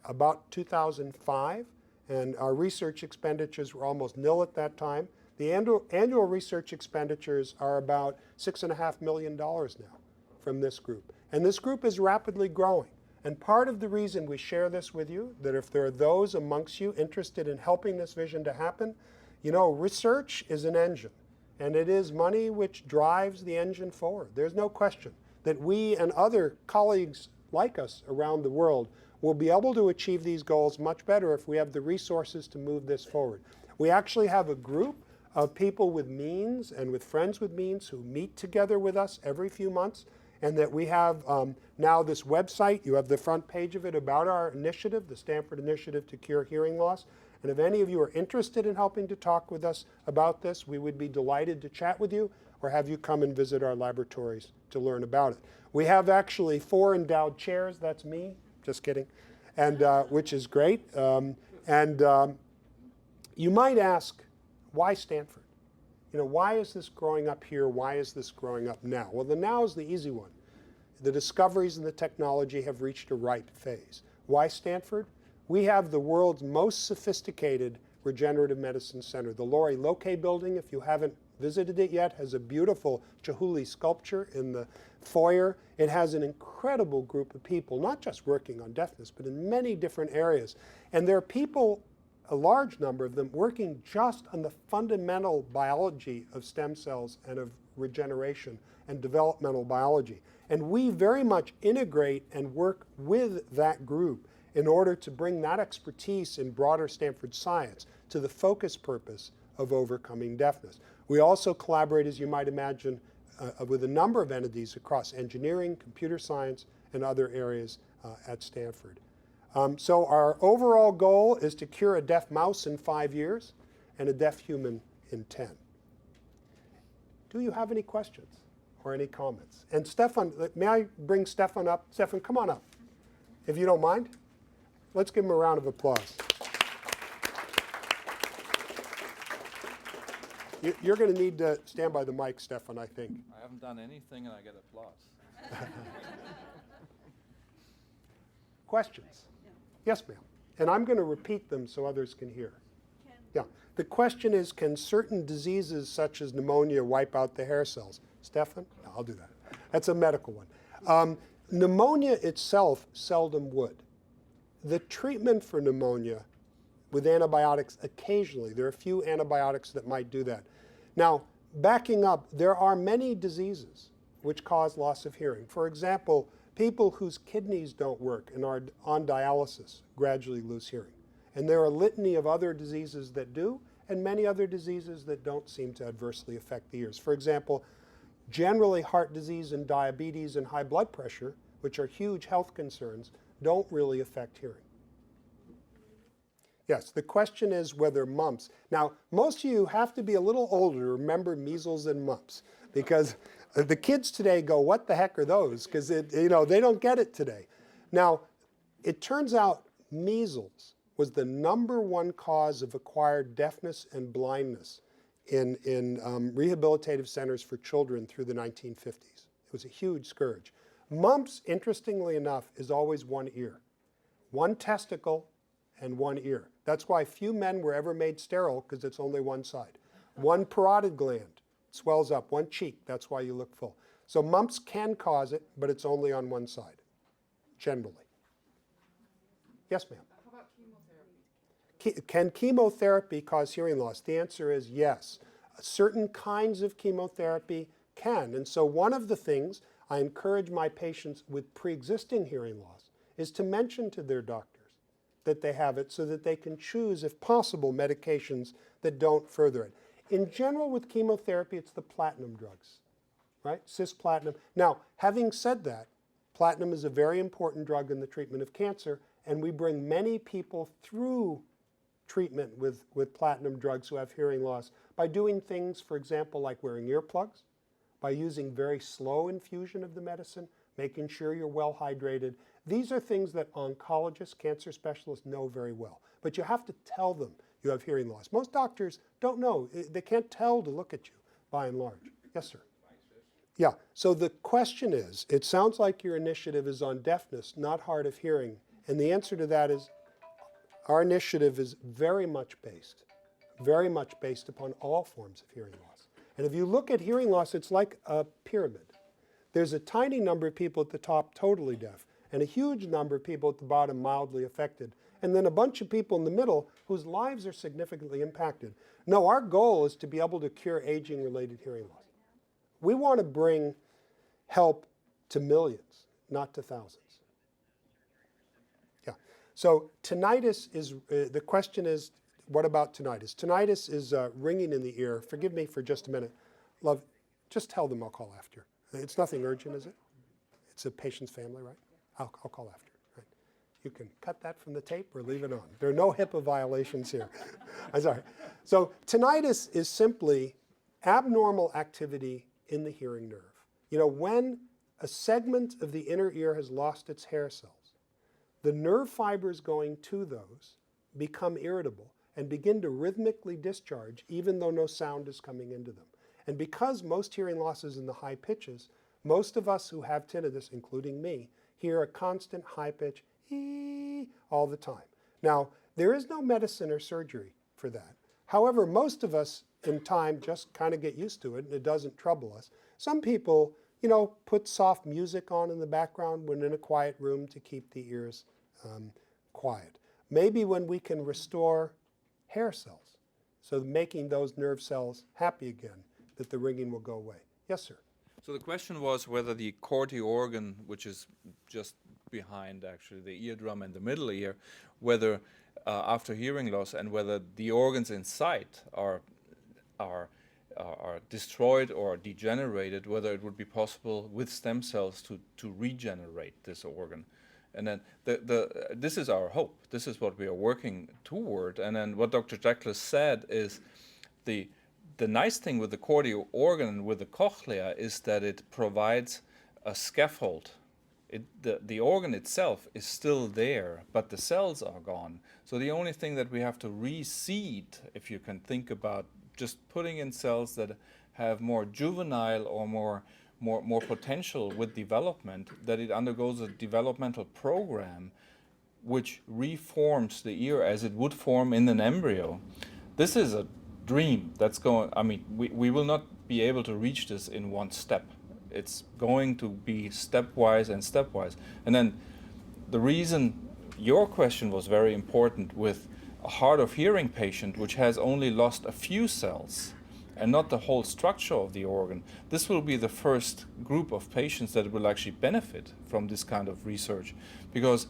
about 2005, and our research expenditures were almost nil at that time. The annual research expenditures are about $6.5 million now from this group. And this group is rapidly growing. And part of the reason we share this with you, that if there are those amongst you interested in helping this vision to happen, you know, research is an engine. And it is money which drives the engine forward. There's no question that we and other colleagues like us around the world will be able to achieve these goals much better if we have the resources to move this forward. We actually have a group of people with means and with friends with means who meet together with us every few months, and that we have now this website. You have the front page of it about our initiative, the Stanford Initiative to Cure Hearing Loss. And if any of you are interested in helping to talk with us about this, we would be delighted to chat with you or have you come and visit our laboratories to learn about it. We have actually 4 endowed chairs. That's me. Just kidding. And which is great. You might ask, why Stanford? You know, why is this growing up here? Why is this growing up now? Well, the now is the easy one. The discoveries and the technology have reached a ripe phase. Why Stanford? We have the world's most sophisticated regenerative medicine center. The Laurie Loke building, if you haven't visited it yet, has a beautiful Chihuly sculpture in the foyer. It has an incredible group of people, not just working on deafness, but in many different areas. And there are people, a large number of them, working just on the fundamental biology of stem cells and of regeneration and developmental biology. And we very much integrate and work with that group in order to bring that expertise in broader Stanford science to the focus purpose of overcoming deafness. We also collaborate, as you might imagine, with a number of entities across engineering, computer science, and other areas at Stanford. So our overall goal is to cure a deaf mouse in 5 years and a deaf human in 10. Do you have any questions or any comments? And Stefan, may I bring Stefan up? Stefan, come on up, if you don't mind. Let's give him a round of applause. You're going to need to stand by the mic, Stefan, I think. I haven't done anything and I get applause. Questions? Yes, ma'am. And I'm going to repeat them so others can hear. Yeah. The question is, can certain diseases such as pneumonia wipe out the hair cells? Stefan? No, I'll do that. That's a medical one. Pneumonia itself seldom would. The treatment for pneumonia with antibiotics occasionally, there are a few antibiotics that might do that. Now, backing up, there are many diseases which cause loss of hearing. For example, people whose kidneys don't work and are on dialysis gradually lose hearing. And there are a litany of other diseases that do, and many other diseases that don't seem to adversely affect the ears. For example, generally heart disease and diabetes and high blood pressure, which are huge health concerns, don't really affect hearing. Yes, the question is whether mumps. Now, most of you have to be a little older to remember measles and mumps, because the kids today go, what the heck are those? Because they don't get it today. Now, it turns out measles was the #1 cause of acquired deafness and blindness in rehabilitative centers for children through the 1950s. It was a huge scourge. Mumps, interestingly enough, is always one ear, one testicle, and one ear. That's why few men were ever made sterile, because it's only one side. One parotid gland swells up, one cheek, that's why you look full. So mumps can cause it, but it's only on one side, generally. Yes, ma'am? How about chemotherapy? Can chemotherapy cause hearing loss? The answer is yes. Certain kinds of chemotherapy can. And so one of the things I encourage my patients with pre-existing hearing loss is to mention to their doctors that they have it so that they can choose, if possible, medications that don't further it. In general, with chemotherapy, it's the platinum drugs, right? Cisplatin. Now, having said that, platinum is a very important drug in the treatment of cancer, and we bring many people through treatment with platinum drugs who have hearing loss by doing things, for example, like wearing earplugs, by using very slow infusion of the medicine, making sure you're well hydrated. These are things that oncologists, cancer specialists know very well. But you have to tell them you have hearing loss. Most doctors don't know. They can't tell to look at you, by and large. Yes, sir? Yeah, so the question is, it sounds like your initiative is on deafness, not hard of hearing. And the answer to that is, our initiative is very much based upon all forms of hearing loss. And if you look at hearing loss, it's like a pyramid. There's a tiny number of people at the top totally deaf, and a huge number of people at the bottom mildly affected, and then a bunch of people in the middle whose lives are significantly impacted. No, our goal is to be able to cure aging-related hearing loss. We want to bring help to millions, not to thousands. Yeah. So tinnitus is, the question is, what about tinnitus? Tinnitus is ringing in the ear. Forgive me for just a minute. Love, just tell them I'll call after. It's nothing urgent, is it? It's a patient's family, right? I'll call after. Right? You can cut that from the tape or leave it on. There are no HIPAA violations here. I'm sorry. So tinnitus is simply abnormal activity in the hearing nerve. You know, when a segment of the inner ear has lost its hair cells, the nerve fibers going to those become irritable, and begin to rhythmically discharge even though no sound is coming into them. And because most hearing loss is in the high pitches, most of us who have tinnitus, including me, hear a constant high pitch ee all the time. Now, there is no medicine or surgery for that. However, most of us in time just kind of get used to it and it doesn't trouble us. Some people, you know, put soft music on in the background when in a quiet room to keep the ears quiet. Maybe when we can restore hair cells, so making those nerve cells happy again, that the ringing will go away. Yes, sir. So the question was whether the corti organ, which is just behind actually the eardrum and the middle ear, whether after hearing loss and whether the organs inside are destroyed or degenerated, whether it would be possible with stem cells to regenerate this organ. And then this is our hope. This is what we are working toward. And then what Dr. Jackler said is the nice thing with the corti organ, with the cochlea, is that it provides a scaffold. The organ itself is still there, but the cells are gone. So the only thing that we have to reseed, if you can think about just putting in cells that have more juvenile or more potential with development, that it undergoes a developmental program which reforms the ear as it would form in an embryo. This is a dream that's going, I mean, we will not be able to reach this in one step. It's going to be stepwise and stepwise. And then the reason your question was very important with a hard of hearing patient which has only lost a few cells and not the whole structure of the organ, this will be the first group of patients that will actually benefit from this kind of research, because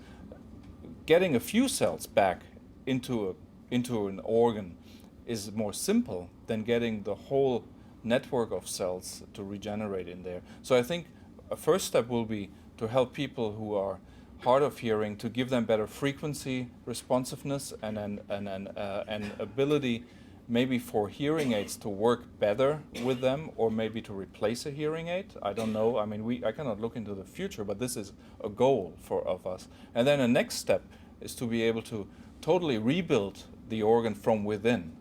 getting a few cells back into an organ is more simple than getting the whole network of cells to regenerate in there. So I think a first step will be to help people who are hard of hearing, to give them better frequency responsiveness and an ability maybe for hearing aids to work better with them, or maybe to replace a hearing aid. I don't know. I mean, I cannot look into the future, but this is a goal of us. And then the next step is to be able to totally rebuild the organ from within.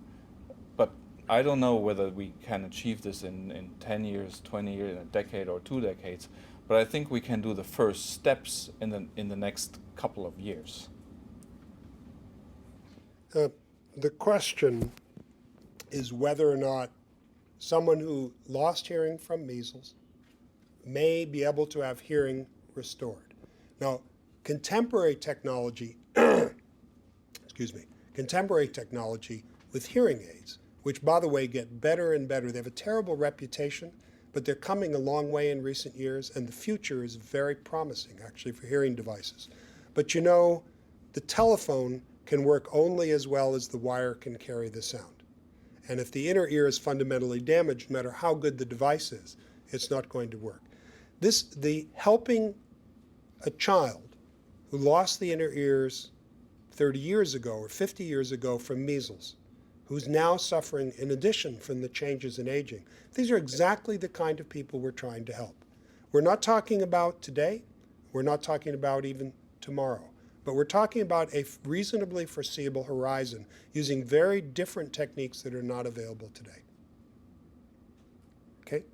But I don't know whether we can achieve this in 10 years, 20 years, in a decade or 2 decades. But I think we can do the first steps in the next couple of years. The question is whether or not someone who lost hearing from measles may be able to have hearing restored. Now, contemporary technology, contemporary technology with hearing aids, which, by the way, get better and better. They have a terrible reputation, but they're coming a long way in recent years, and the future is very promising, actually, for hearing devices. But you know, the telephone can work only as well as the wire can carry the sound. And if the inner ear is fundamentally damaged, no matter how good the device is, it's not going to work. The helping a child who lost the inner ears 30 years ago or 50 years ago from measles, who's now suffering in addition from the changes in aging, these are exactly the kind of people we're trying to help. We're not talking about today, we're not talking about even tomorrow, but we're talking about a reasonably foreseeable horizon using very different techniques that are not available today. Okay?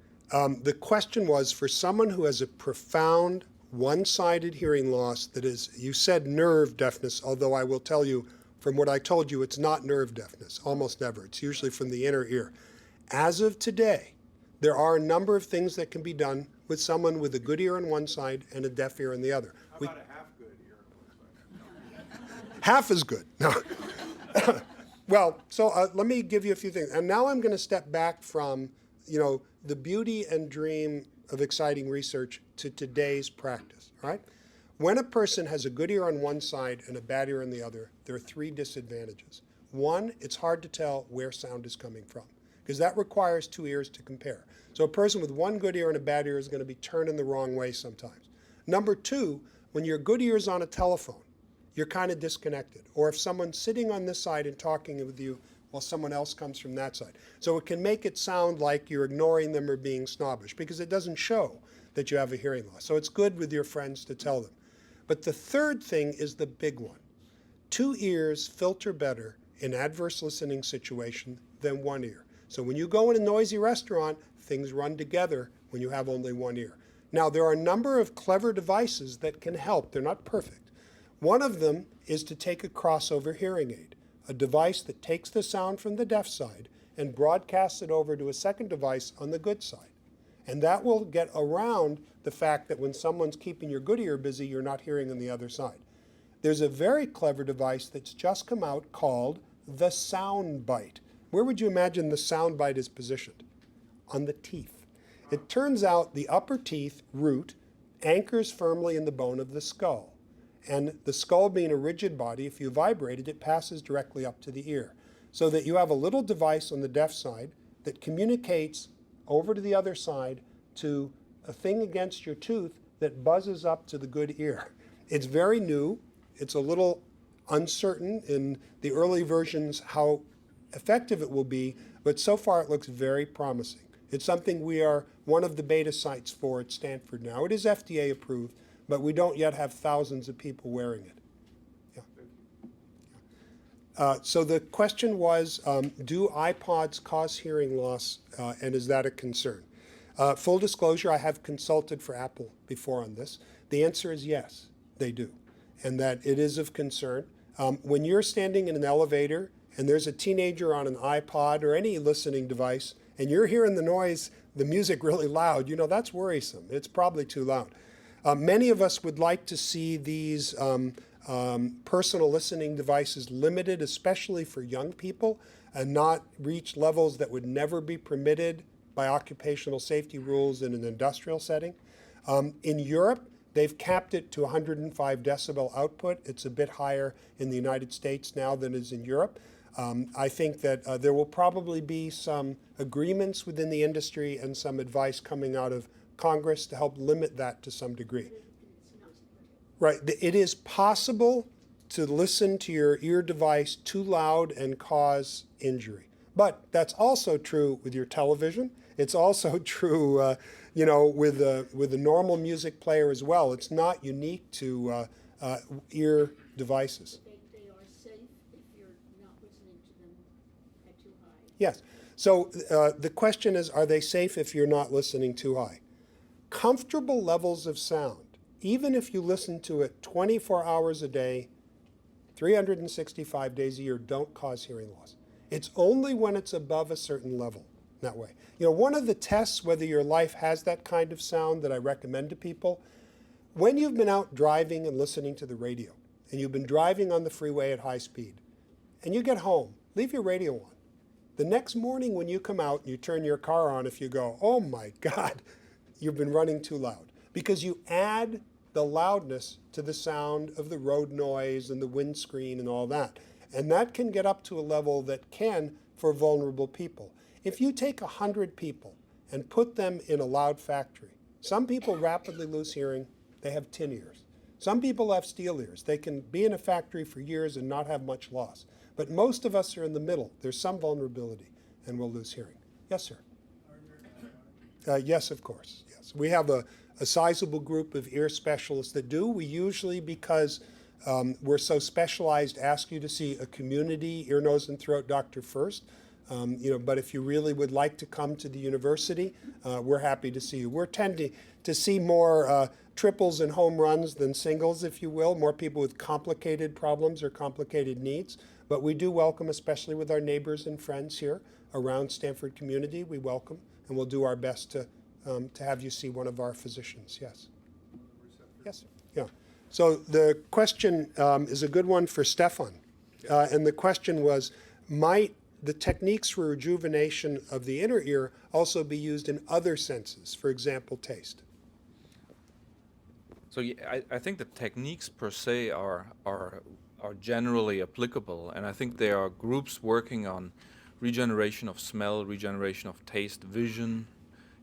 The question was, for someone who has a profound one-sided hearing loss that is, you said nerve deafness, although I will tell you, from what I told you, it's not nerve deafness, almost never. It's usually from the inner ear. As of today, there are a number of things that can be done with someone with a good ear on one side and a deaf ear on the other. How about a half good ear on one side? Half is good. No. Well, so let me give you a few things. And now I'm going to step back from, you know, the beauty and dream of exciting research to today's practice, all right? When a person has a good ear on one side and a bad ear on the other, there are 3 disadvantages. One, it's hard to tell where sound is coming from, because that requires 2 ears to compare. So a person with one good ear and a bad ear is going to be turning the wrong way sometimes. Number 2, when your good ear is on a telephone, you're kind of disconnected. Or if someone's sitting on this side and talking with you while someone else comes from that side. So it can make it sound like you're ignoring them or being snobbish, because it doesn't show that you have a hearing loss. So it's good with your friends to tell them. But the third thing is the big one. 2 ears filter better in adverse listening situation than one ear. So when you go in a noisy restaurant, things run together when you have only one ear. Now, there are a number of clever devices that can help. They're not perfect. One of them is to take a crossover hearing aid, a device that takes the sound from the deaf side and broadcasts it over to a second device on the good side. And that will get around the fact that when someone's keeping your good ear busy, you're not hearing on the other side. There's a very clever device that's just come out called the sound bite. Where would you imagine the sound bite is positioned? On the teeth. It turns out the upper teeth root anchors firmly in the bone of the skull. And the skull being a rigid body, if you vibrate it, it passes directly up to the ear. So that you have a little device on the deaf side that communicates over to the other side to a thing against your tooth that buzzes up to the good ear. It's very new. It's a little uncertain in the early versions how effective it will be, but so far it looks very promising. It's something we are one of the beta sites for at Stanford now. It is FDA approved, but we don't yet have thousands of people wearing it. So the question was, do iPods cause hearing loss, and is that a concern? Full disclosure, I have consulted for Apple before on this. The answer is yes, they do, and that it is of concern. When you're standing in an elevator and there's a teenager on an iPod or any listening device, and you're hearing the noise, the music really loud, you know, that's worrisome. It's probably too loud. Many of us would like to see these personal listening devices limited, especially for young people, and not reach levels that would never be permitted by occupational safety rules in an industrial setting. In Europe, they've capped it to 105 decibel output. It's a bit higher in the United States now than it is in Europe. I think that there will probably be some agreements within the industry and some advice coming out of Congress to help limit that to some degree. Right. It is possible to listen to your ear device too loud and cause injury. But that's also true with your television. It's also true, you know, with a normal music player as well. It's not unique to ear devices. They are safe if you're not listening to them at too high. Yes. So the question is, are they safe if you're not listening too high? Comfortable levels of sound, even if you listen to it 24 hours a day, 365 days a year, don't cause hearing loss. It's only when it's above a certain level that way. You know, one of the tests whether your life has that kind of sound that I recommend to people, when you've been out driving and listening to the radio, and you've been driving on the freeway at high speed, and you get home, leave your radio on. The next morning when you come out and you turn your car on, if you go, oh my God, you've been running too loud, because you add the loudness to the sound of the road noise and the windscreen and all that. And that can get up to a level that can for vulnerable people. If you take 100 people and put them in a loud factory, some people rapidly lose hearing, they have tin ears. Some people have steel ears. They can be in a factory for years and not have much loss. But most of us are in the middle. There's some vulnerability and we'll lose hearing. Yes, sir. Yes, of course. Yes, we have a sizable group of ear specialists that do. We usually, because we're so specialized, ask you to see a community ear, nose, and throat doctor first. You know, but if you really would like to come to the university, we're happy to see you. We're tending to see more triples and home runs than singles, if you will, more people with complicated problems or complicated needs. But we do welcome, especially with our neighbors and friends here around Stanford community, we welcome, and we'll do our best to have you see one of our physicians. Yes. Yes. Yeah. So the question is a good one for Stefan. And the question was, might the techniques for rejuvenation of the inner ear also be used in other senses, for example, taste? So yeah, I think the techniques per se are generally applicable, and I think there are groups working on regeneration of smell, regeneration of taste, vision,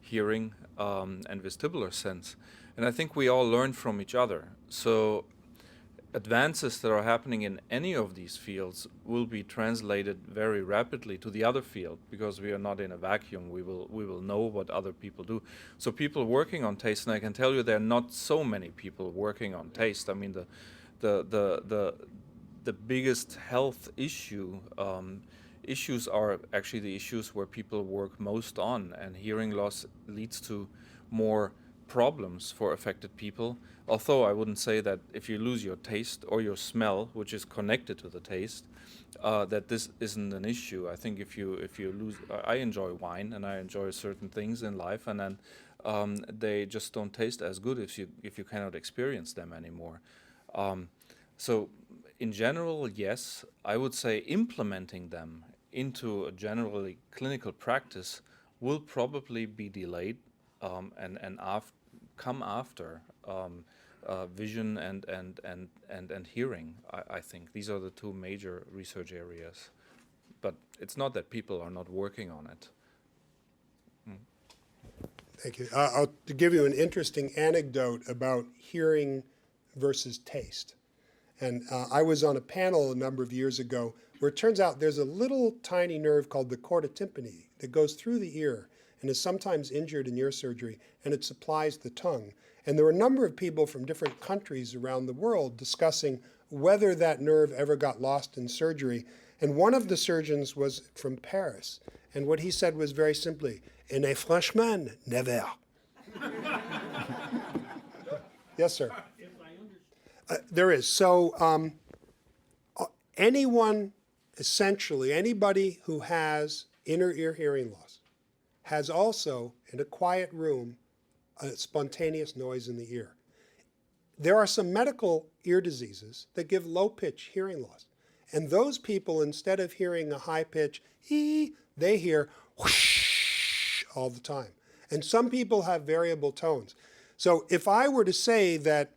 hearing, and vestibular sense. And I think we all learn from each other. So advances that are happening in any of these fields will be translated very rapidly to the other field, because we are not in a vacuum. We will know what other people do. So people working on taste, and I can tell you there are not so many people working on taste. I mean, the the biggest health issues are actually the issues where people work most on, and hearing loss leads to more problems for affected people. Although I wouldn't say that if you lose your taste or your smell, which is connected to the taste, that this isn't an issue. I think if you lose, I enjoy wine and I enjoy certain things in life, and then they just don't taste as good if you cannot experience them anymore. So in general, yes, I would say implementing them into a generally clinical practice will probably be delayed and come after vision and hearing. I think these are the two major research areas. But it's not that people are not working on it. Thank you. I'll give you an interesting anecdote about hearing versus taste. And I was on a panel a number of years ago where it turns out there's a little tiny nerve called the chorda tympani that goes through the ear and is sometimes injured in ear surgery, and it supplies the tongue. And there were a number of people from different countries around the world discussing whether that nerve ever got lost in surgery. And one of the surgeons was from Paris. And what he said was very simply, "Et franchement, never." Yes, sir. There is. So anyone, essentially, anybody who has inner ear hearing loss has also, in a quiet room, a spontaneous noise in the ear. There are some medical ear diseases that give low-pitch hearing loss. And those people, instead of hearing a high-pitch ee, they hear whoosh all the time. And some people have variable tones. So if I were to say that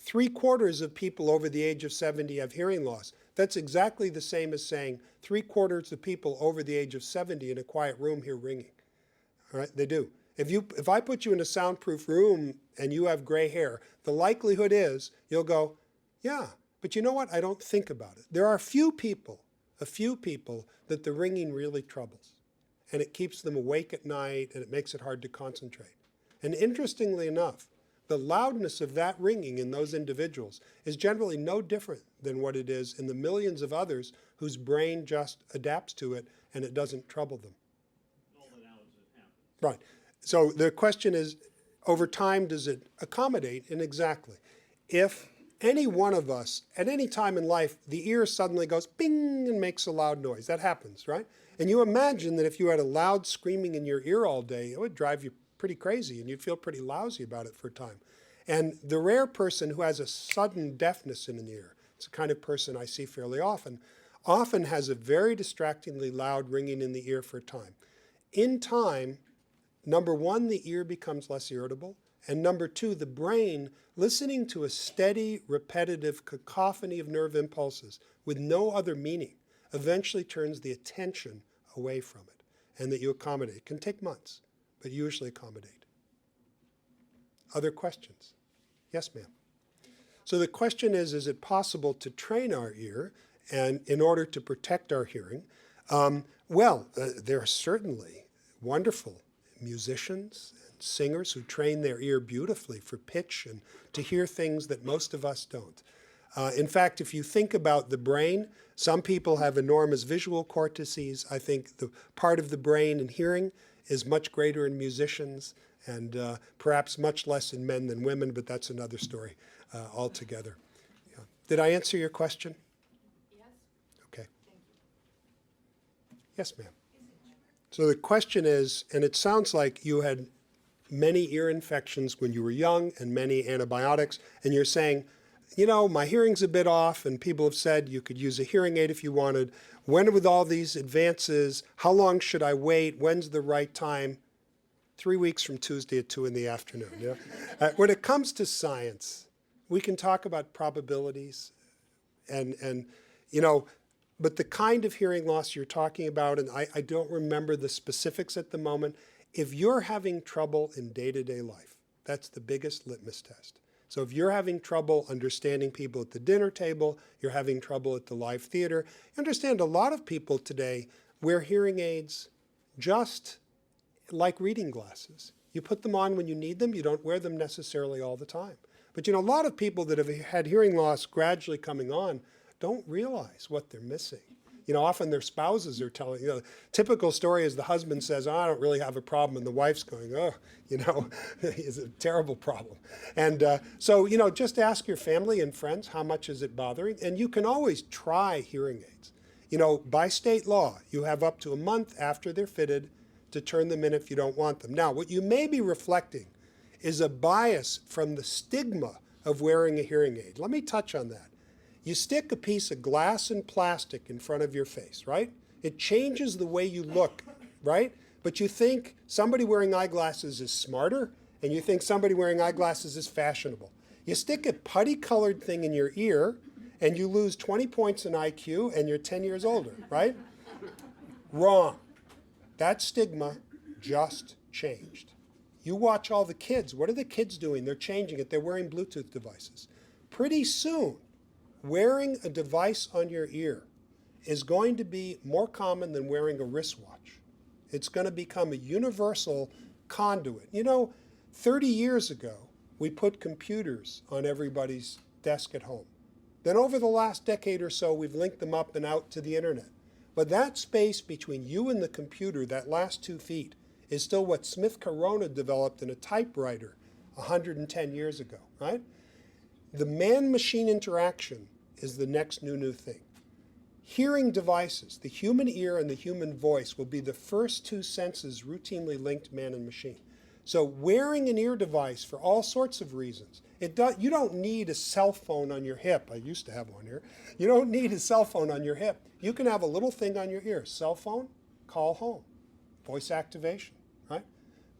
3/4 of people over the age of 70 have hearing loss, that's exactly the same as saying 3/4 of people over the age of 70 in a quiet room hear ringing. All right, they do. If I put you in a soundproof room and you have gray hair, the likelihood is you'll go, yeah, but you know what? I don't think about it. There are a few people that the ringing really troubles. And it keeps them awake at night and it makes it hard to concentrate. And interestingly enough, the loudness of that ringing in those individuals is generally no different than what it is in the millions of others whose brain just adapts to it and it doesn't trouble them. Right. So the question is, over time, does it accommodate? And exactly. If any one of us, at any time in life, the ear suddenly goes bing and makes a loud noise. That happens, right? And you imagine that if you had a loud screaming in your ear all day, it would drive you pretty crazy and you'd feel pretty lousy about it for a time. And the rare person who has a sudden deafness in an ear, it's the kind of person I see fairly often has a very distractingly loud ringing in the ear for a time. In time, number one, the ear becomes less irritable. And number two, the brain, listening to a steady, repetitive cacophony of nerve impulses with no other meaning, eventually turns the attention away from it. And that you accommodate. It can take months, but usually accommodate. Other questions? Yes, ma'am. So the question is it possible to train our ear and in order to protect our hearing? There are certainly wonderful musicians and singers who train their ear beautifully for pitch and to hear things that most of us don't. In fact, if you think about the brain, some people have enormous visual cortices. I think the part of the brain in hearing is much greater in musicians and perhaps much less in men than women, but that's another story altogether. Yeah. Did I answer your question? Yes. Okay. Yes, ma'am. So the question is, and it sounds like you had many ear infections when you were young and many antibiotics, and you're saying, you know, my hearing's a bit off, and people have said you could use a hearing aid if you wanted. When with all these advances, how long should I wait? When's the right time? 3 weeks from Tuesday at 2 in the afternoon. Yeah? When it comes to science, we can talk about probabilities and you know, but the kind of hearing loss you're talking about, and I don't remember the specifics at the moment, if you're having trouble in day-to-day life, that's the biggest litmus test. So if you're having trouble understanding people at the dinner table, you're having trouble at the live theater, you understand a lot of people today wear hearing aids just like reading glasses. You put them on when you need them, you don't wear them necessarily all the time. But you know, a lot of people that have had hearing loss gradually coming on don't realize what they're missing. You know, often their spouses are telling, you know, typical story is the husband says, oh, I don't really have a problem, and the wife's going, oh, you know, it's a terrible problem. And so, you know, just ask your family and friends, how much is it bothering? And you can always try hearing aids. You know, by state law, you have up to a month after they're fitted to turn them in if you don't want them. Now, what you may be reflecting is a bias from the stigma of wearing a hearing aid. Let me touch on that. You stick a piece of glass and plastic in front of your face, right? It changes the way you look, right? But you think somebody wearing eyeglasses is smarter, and you think somebody wearing eyeglasses is fashionable. You stick a putty-colored thing in your ear, and you lose 20 points in IQ, and you're 10 years older, right? Wrong. That stigma just changed. You watch all the kids. What are the kids doing? They're changing it. They're wearing Bluetooth devices. Pretty soon, wearing a device on your ear is going to be more common than wearing a wristwatch. It's going to become a universal conduit. You know, 30 years ago, we put computers on everybody's desk at home. Then over the last decade or so, we've linked them up and out to the internet. But that space between you and the computer, that last 2 feet, is still what Smith Corona developed in a typewriter 110 years ago, right? The man-machine interaction is the next new thing. Hearing devices, the human ear and the human voice, will be the first 2 senses routinely linked man and machine. So wearing an ear device for all sorts of reasons, you don't need a cell phone on your hip. I used to have one here. You don't need a cell phone on your hip. You can have a little thing on your ear. Cell phone, call home, voice activation, right?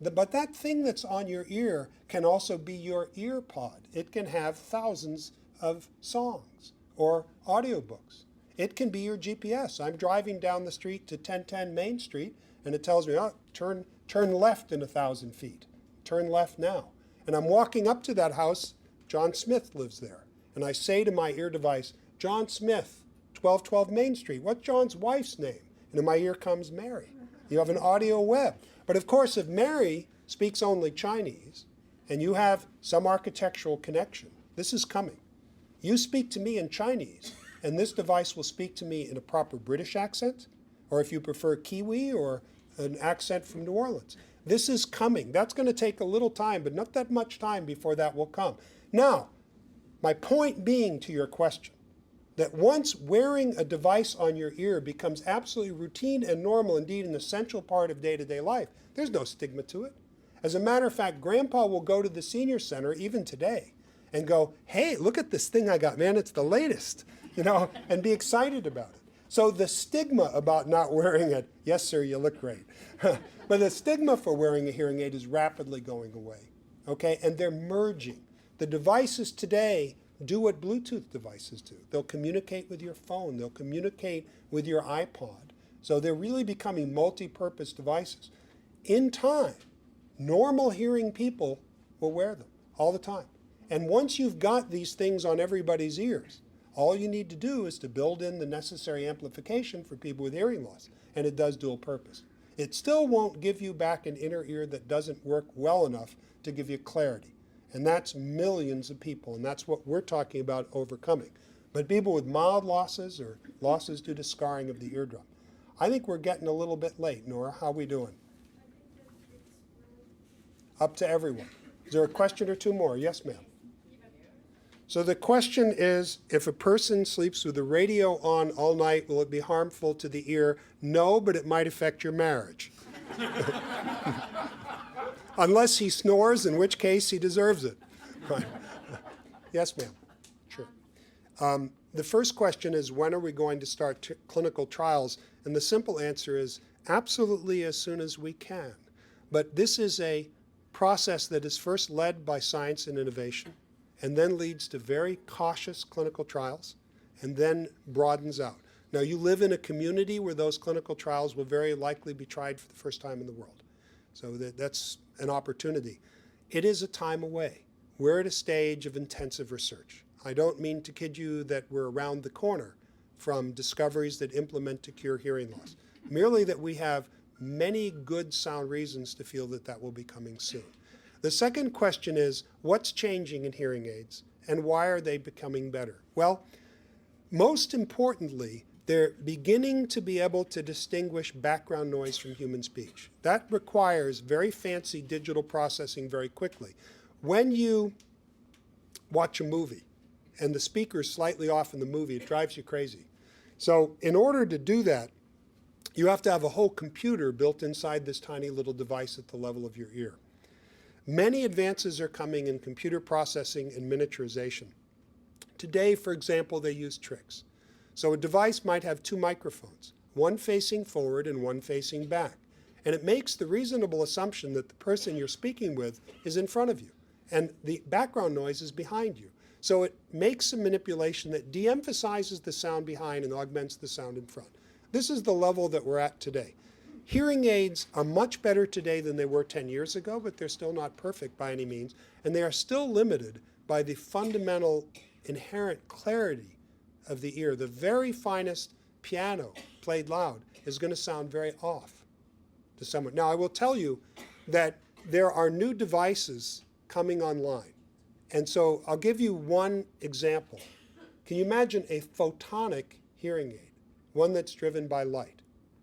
But that thing that's on your ear can also be your ear pod. It can have thousands of songs or audiobooks. It can be your GPS. I'm driving down the street to 1010 Main Street, and it tells me, oh, turn left in 1,000 feet. Turn left now. And I'm walking up to that house. John Smith lives there. And I say to my ear device, John Smith, 1212 Main Street. What's John's wife's name? And in my ear comes Mary. You have an audio web. But of course, if Mary speaks only Chinese, and you have some architectural connection, this is coming. You speak to me in Chinese, and this device will speak to me in a proper British accent, or if you prefer Kiwi or an accent from New Orleans. This is coming. That's going to take a little time, but not that much time before that will come. Now, my point being to your question, that once wearing a device on your ear becomes absolutely routine and normal, indeed an essential part of day-to-day life, there's no stigma to it. As a matter of fact, Grandpa will go to the senior center, even today, and go, hey, look at this thing I got, man, it's the latest, you know, and be excited about it. So the stigma about not wearing it, yes, sir, you look great. But the stigma for wearing a hearing aid is rapidly going away, okay? And they're merging. The devices today do what Bluetooth devices do. They'll communicate with your phone. They'll communicate with your iPod. So they're really becoming multi-purpose devices. In time, normal hearing people will wear them all the time. And once you've got these things on everybody's ears, all you need to do is to build in the necessary amplification for people with hearing loss. And it does dual purpose. It still won't give you back an inner ear that doesn't work well enough to give you clarity. And that's millions of people, and that's what we're talking about overcoming. But people with mild losses or losses due to scarring of the eardrum. I think we're getting a little bit late, Nora. How are we doing? Up to everyone. Is there a question or two more? Yes, ma'am. So the question is, if a person sleeps with the radio on all night, will it be harmful to the ear? No, but it might affect your marriage. Unless he snores, in which case he deserves it. Right. Yes, ma'am. Sure. The first question is, when are we going to start clinical trials? And the simple answer is absolutely as soon as we can. But this is a process that is first led by science and innovation, and then leads to very cautious clinical trials, and then broadens out. Now, you live in a community where those clinical trials will very likely be tried for the first time in the world. So that's an opportunity. It is a time away. We're at a stage of intensive research. I don't mean to kid you that we're around the corner from discoveries that implement to cure hearing loss. Merely that we have many good sound reasons to feel that that will be coming soon. The second question is, what's changing in hearing aids, and why are they becoming better? Well, Most importantly, they're beginning to be able to distinguish background noise from human speech. That requires very fancy digital processing very quickly. When you watch a movie and the speaker's slightly off in the movie, it drives you crazy. So in order to do that, you have to have a whole computer built inside this tiny little device at the level of your ear. Many advances are coming in computer processing and miniaturization. Today, for example, they use tricks. So a device might have two microphones, one facing forward and one facing back. And it makes the reasonable assumption that the person you're speaking with is in front of you, and the background noise is behind you. So it makes a manipulation that de-emphasizes the sound behind and augments the sound in front. This is the level that we're at today. Hearing aids are much better today than they were 10 years ago, but they're still not perfect by any means. And they are still limited by the fundamental inherent clarity of the ear. The very finest piano played loud is going to sound very off to someone. Now, I will tell you that there are new devices coming online. And so I'll give you one example. Can you imagine a photonic hearing aid, one that's driven by light?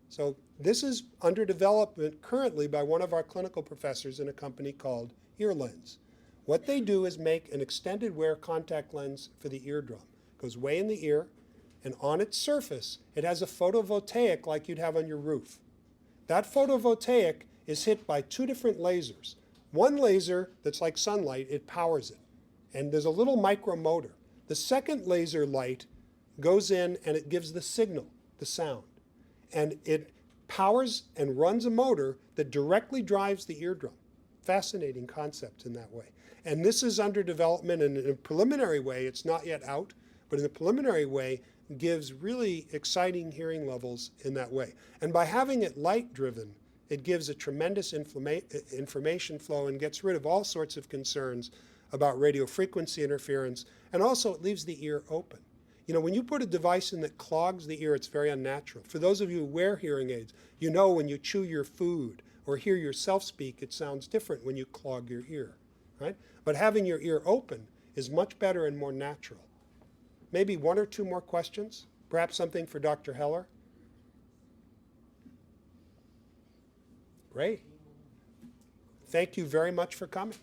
So this is under development currently by one of our clinical professors in a company called EarLens. What they do is make an extended wear contact lens for the eardrum. It goes way in the ear, and on its surface, it has a photovoltaic like you'd have on your roof. That photovoltaic is hit by two different lasers. One laser that's like sunlight, it powers it. And there's a little micro motor. The second laser light goes in and it gives the signal, the sound. And it powers and runs a motor that directly drives the eardrum. Fascinating concept in that way. And this is under development, and in a preliminary way, it's not yet out, but in a preliminary way, gives really exciting hearing levels in that way. And by having it light driven, it gives a tremendous information flow and gets rid of all sorts of concerns about radio frequency interference, and also it leaves the ear open. You know, when you put a device in that clogs the ear, it's very unnatural. For those of you who wear hearing aids, you know when you chew your food or hear yourself speak, it sounds different when you clog your ear, right? But having your ear open is much better and more natural. Maybe one or two more questions, perhaps something for Dr. Heller. Great. Thank you very much for coming.